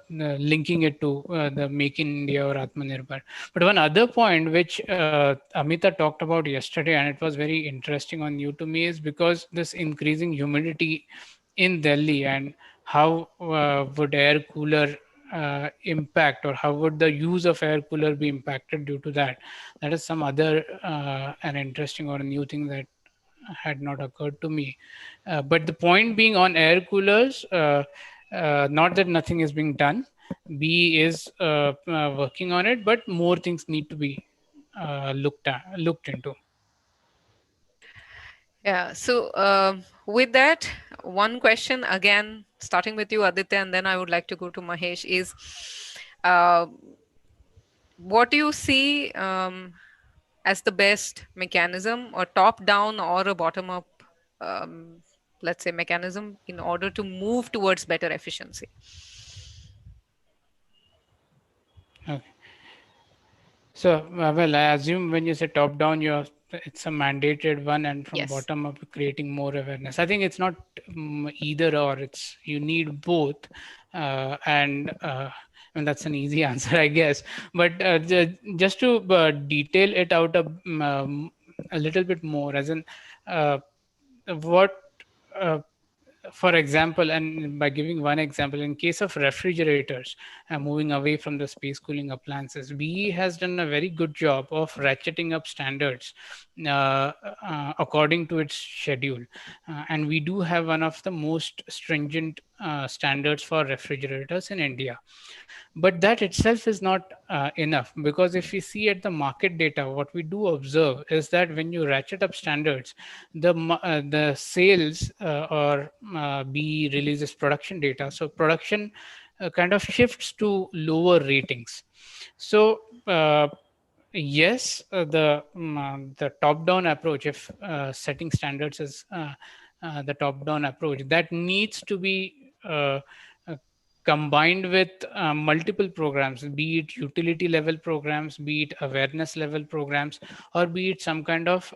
linking it to the Make in India or Atmanirbhar. But one other point which Amita talked about yesterday, and it was very interesting on you to me, is because this increasing humidity in Delhi, and how would air cooler impact, or how would the use of air cooler be impacted due to that. That is some other an interesting or a new thing that had not occurred to me. But the point being on air coolers, not that nothing is being done. B is working on it, but more things need to be looked into. Yeah. So with that, one question again, starting with you, Aditya, and then I would like to go to Mahesh, is uh, what do you see as the best mechanism, or top down or a bottom up, um, let's say, mechanism in order to move towards better efficiency? Okay. So, well, I assume when you say top down, it's a mandated one, and from Yes. bottom up, creating more awareness. I think it's not either or. It's you need both, and that's an easy answer, I guess. But just to detail it out a little bit more, as in uh, what. Uh, for example, and by giving one example, in case of refrigerators, moving away from the space cooling appliances, BE has done a very good job of ratcheting up standards according to its schedule. And we do have one of the most stringent standards for refrigerators in India. But that itself is not enough, because if we see at the market data, what we do observe is that when you ratchet up standards, the sales or B releases production data. So production kind of shifts to lower ratings. So yes, the top-down approach, if setting standards is the top-down approach, that needs to be uh, combined with multiple programs, be it utility level programs, be it awareness level programs, or be it some kind of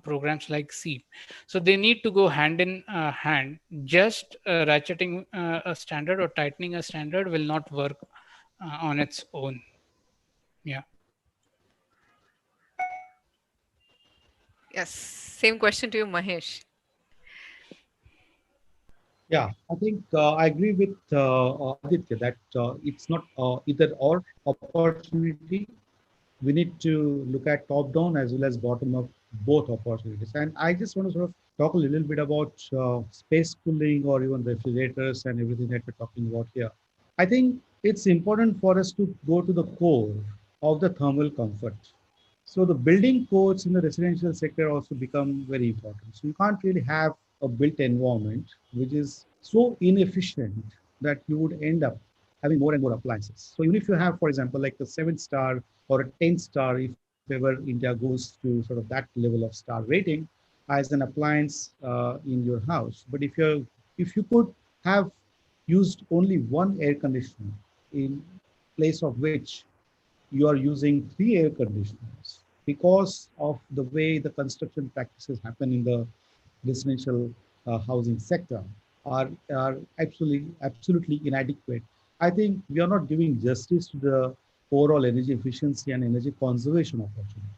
programs like SEEP. So they need to go hand in hand. Just ratcheting a standard or tightening a standard will not work on its own. Yeah. Yes. Same question to you, Mahesh. Yeah, I think I agree with Aditya that it's not either or opportunity. We need to look at top down as well as bottom up, both opportunities. And I just want to sort of talk a little bit about space cooling or even refrigerators and everything that we're talking about here. I think it's important for us to go to the core of the thermal comfort. So the building codes in the residential sector also become very important. So you can't really have a built environment which is so inefficient that you would end up having more and more appliances. So even if you have, for example, like a 7 star or a 10 star, if ever India goes to sort of that level of star rating as an appliance in your house. But if you could have used only one air conditioner in place of which you are using three air conditioners because of the way the construction practices happen in the residential housing sector are absolutely inadequate. I think we are not giving justice to the overall energy efficiency and energy conservation opportunity.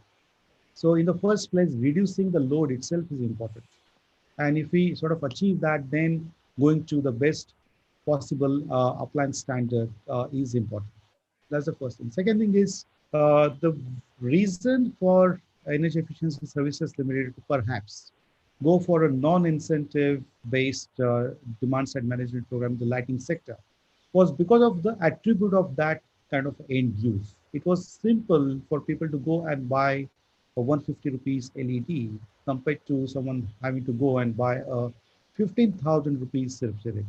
So in the first place, reducing the load itself is important. And if we sort of achieve that, then going to the best possible appliance standard is important. That's the first thing. Second thing is the reason for Energy Efficiency Services Limited to perhaps go for a non-incentive based demand side management program in the lighting sector was because of the attribute of that kind of end use. It was simple for people to go and buy a 150 rupees LED compared to someone having to go and buy a 15,000 rupees refrigerator.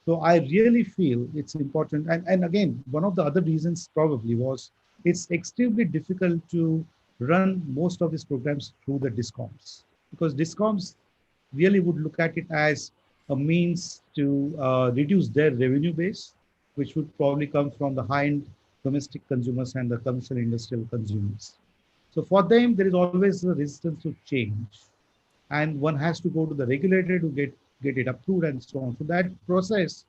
So I really feel it's important. And again, one of the other reasons probably was it's extremely difficult to run most of these programs through the discoms, because discoms really would look at it as a means to reduce their revenue base, which would probably come from the high-end domestic consumers and the commercial industrial consumers. So for them, there is always a resistance to change, and one has to go to the regulator to get it approved and so on. So that process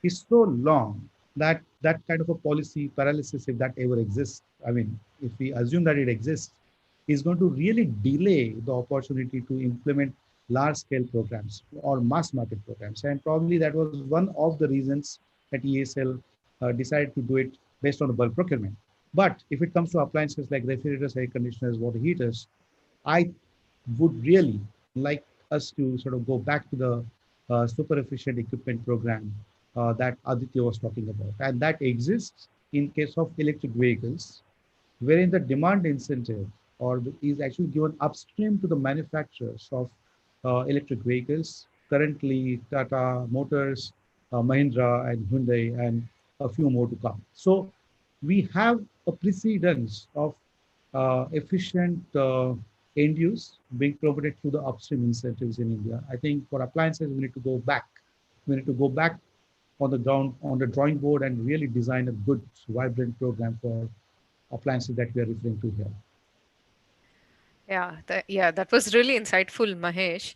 is so long that that kind of a policy paralysis, if that ever exists, I mean, if we assume that it exists, is going to really delay the opportunity to implement large scale programs or mass market programs. And probably that was one of the reasons that ESL decided to do it based on the bulk procurement. But if it comes to appliances like refrigerators, air conditioners, water heaters, I would really like us to sort of go back to the super efficient equipment program that Aditya was talking about. And that exists in case of electric vehicles, wherein the demand incentive is actually given upstream to the manufacturers of electric vehicles. Currently, Tata Motors, Mahindra, and Hyundai, and a few more to come. So we have a precedence of efficient end use being promoted through the upstream incentives in India. I think for appliances, we need to go back. We need to go back on the ground, on the drawing board, and really design a good, vibrant program for appliances that we are referring to here. Yeah, that was really insightful, Mahesh.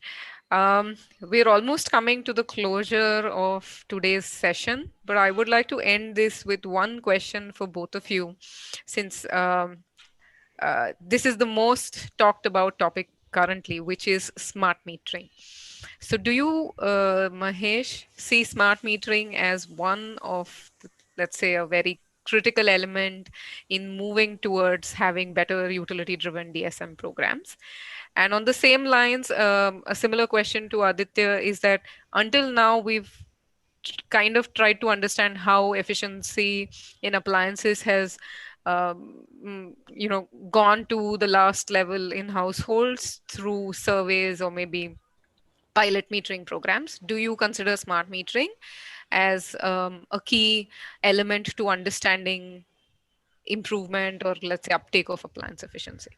We're almost coming to the closure of today's session, but I would like to end this with one question for both of you, since this is the most talked about topic currently, which is smart metering. So, do you, Mahesh, see smart metering as one of, let's say, a very critical element in moving towards having better utility driven DSM programs? And on the same lines, a similar question to Aditya is that until now, we've kind of tried to understand how efficiency in appliances has gone to the last level in households through surveys or maybe pilot metering programs. Do you consider smart metering as a key element to understanding improvement or let's say uptake of appliance efficiency?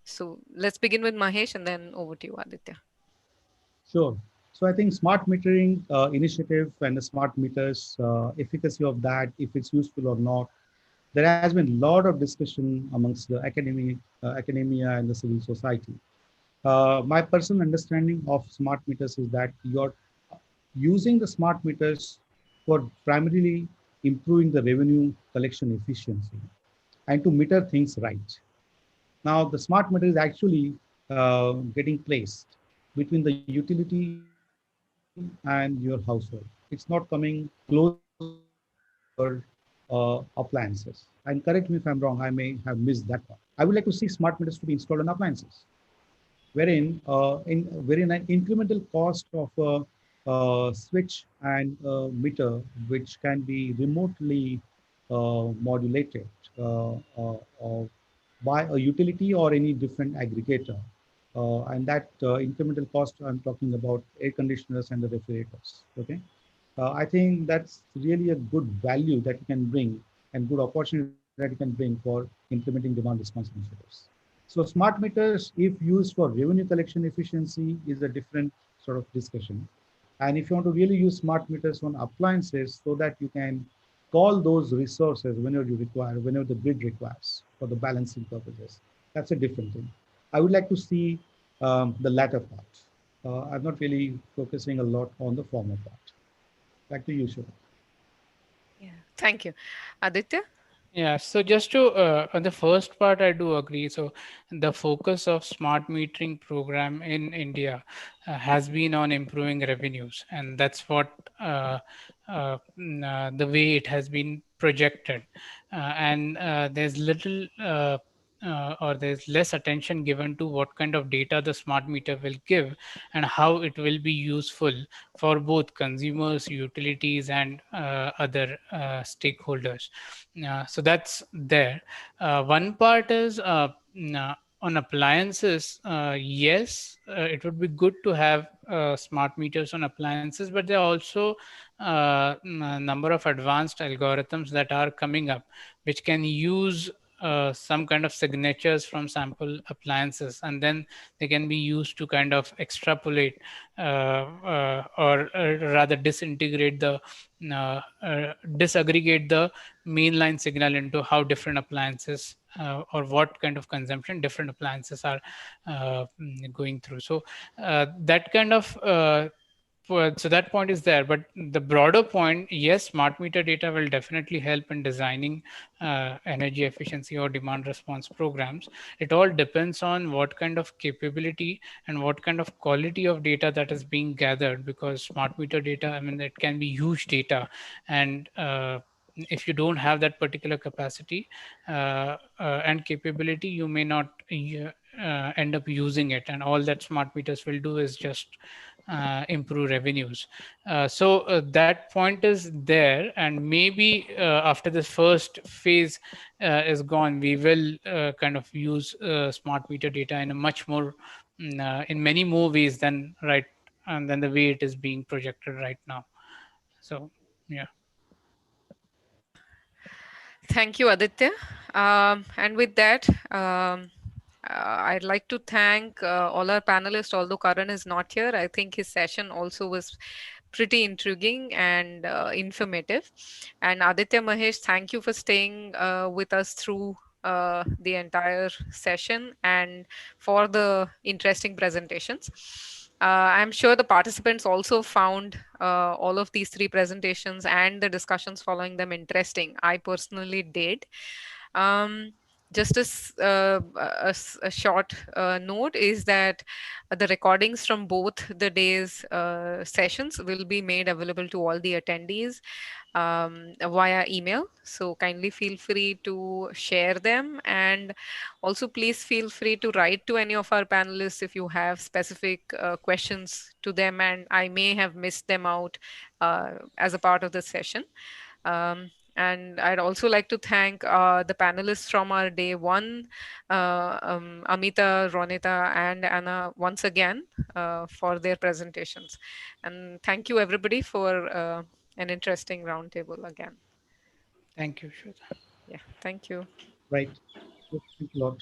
So let's begin with Mahesh and then over to you, Aditya. Sure. So I think smart metering initiative and the smart meters efficacy of that, if it's useful or not, there has been a lot of discussion amongst the academia and the civil society. My personal understanding of smart meters is that you're using the smart meters for primarily improving the revenue collection efficiency and to meter things right. Now, the smart meter is actually getting placed between the utility and your household. It's not coming closer to your appliances. And correct me if I'm wrong, I may have missed that part. I would like to see smart meters to be installed on appliances, wherein an incremental cost of a switch and a meter, which can be remotely modulated by a utility or any different aggregator. And that incremental cost, I'm talking about air conditioners and the refrigerators. Okay. I think that's really a good value that you can bring and good opportunity that you can bring for implementing demand response initiatives. So smart meters, if used for revenue collection efficiency, is a different sort of discussion. And if you want to really use smart meters on appliances so that you can call those resources whenever you require, whenever the grid requires for the balancing purposes, that's a different thing. I would like to see the latter part. I'm not really focusing a lot on the former part. Back to you, Shweta. Yeah, thank you. Aditya? Yeah, so just to on the first part, I do agree. So the focus of smart metering program in India has been on improving revenues, and that's what the way it has been projected. And there's little or there's less attention given to what kind of data the smart meter will give and how it will be useful for both consumers, utilities, and other stakeholders. So that's there. One part is on appliances, yes, it would be good to have smart meters on appliances, but there are also a number of advanced algorithms that are coming up, which can use some kind of signatures from sample appliances, and then they can be used to kind of extrapolate or rather disintegrate the disaggregate the mainline signal into how different appliances or what kind of consumption different appliances are going through. So that kind of so that point is there, but the broader point, yes, smart meter data will definitely help in designing energy efficiency or demand response programs. It all depends on what kind of capability and what kind of quality of data that is being gathered, because smart meter data, I mean, it can be huge data, and if you don't have that particular capacity and capability, you may not end up using it, and all that smart meters will do is just improve revenues. So that point is there, and maybe after this first phase is gone, we will kind of use smart meter data in a much more, in many more ways than right and than the way it is being projected right now. So yeah. Thank you, Aditya. And with that, I'd like to thank all our panelists. Although Karan is not here, I think his session also was pretty intriguing and informative. And Aditya, Mahesh, thank you for staying with us through the entire session and for the interesting presentations. I'm sure the participants also found all of these three presentations and the discussions following them interesting. I personally did. Um, just as a short note is that the recordings from both the day's sessions will be made available to all the attendees via email. So kindly feel free to share them, and also please feel free to write to any of our panelists if you have specific questions to them, and I may have missed them out as a part of the session. And I'd also like to thank the panelists from our day one, Amita, Ronita, and Anna, once again for their presentations. And thank you, everybody, for an interesting roundtable again. Thank you, Shweta. Yeah, thank you. Right. Thank you a lot.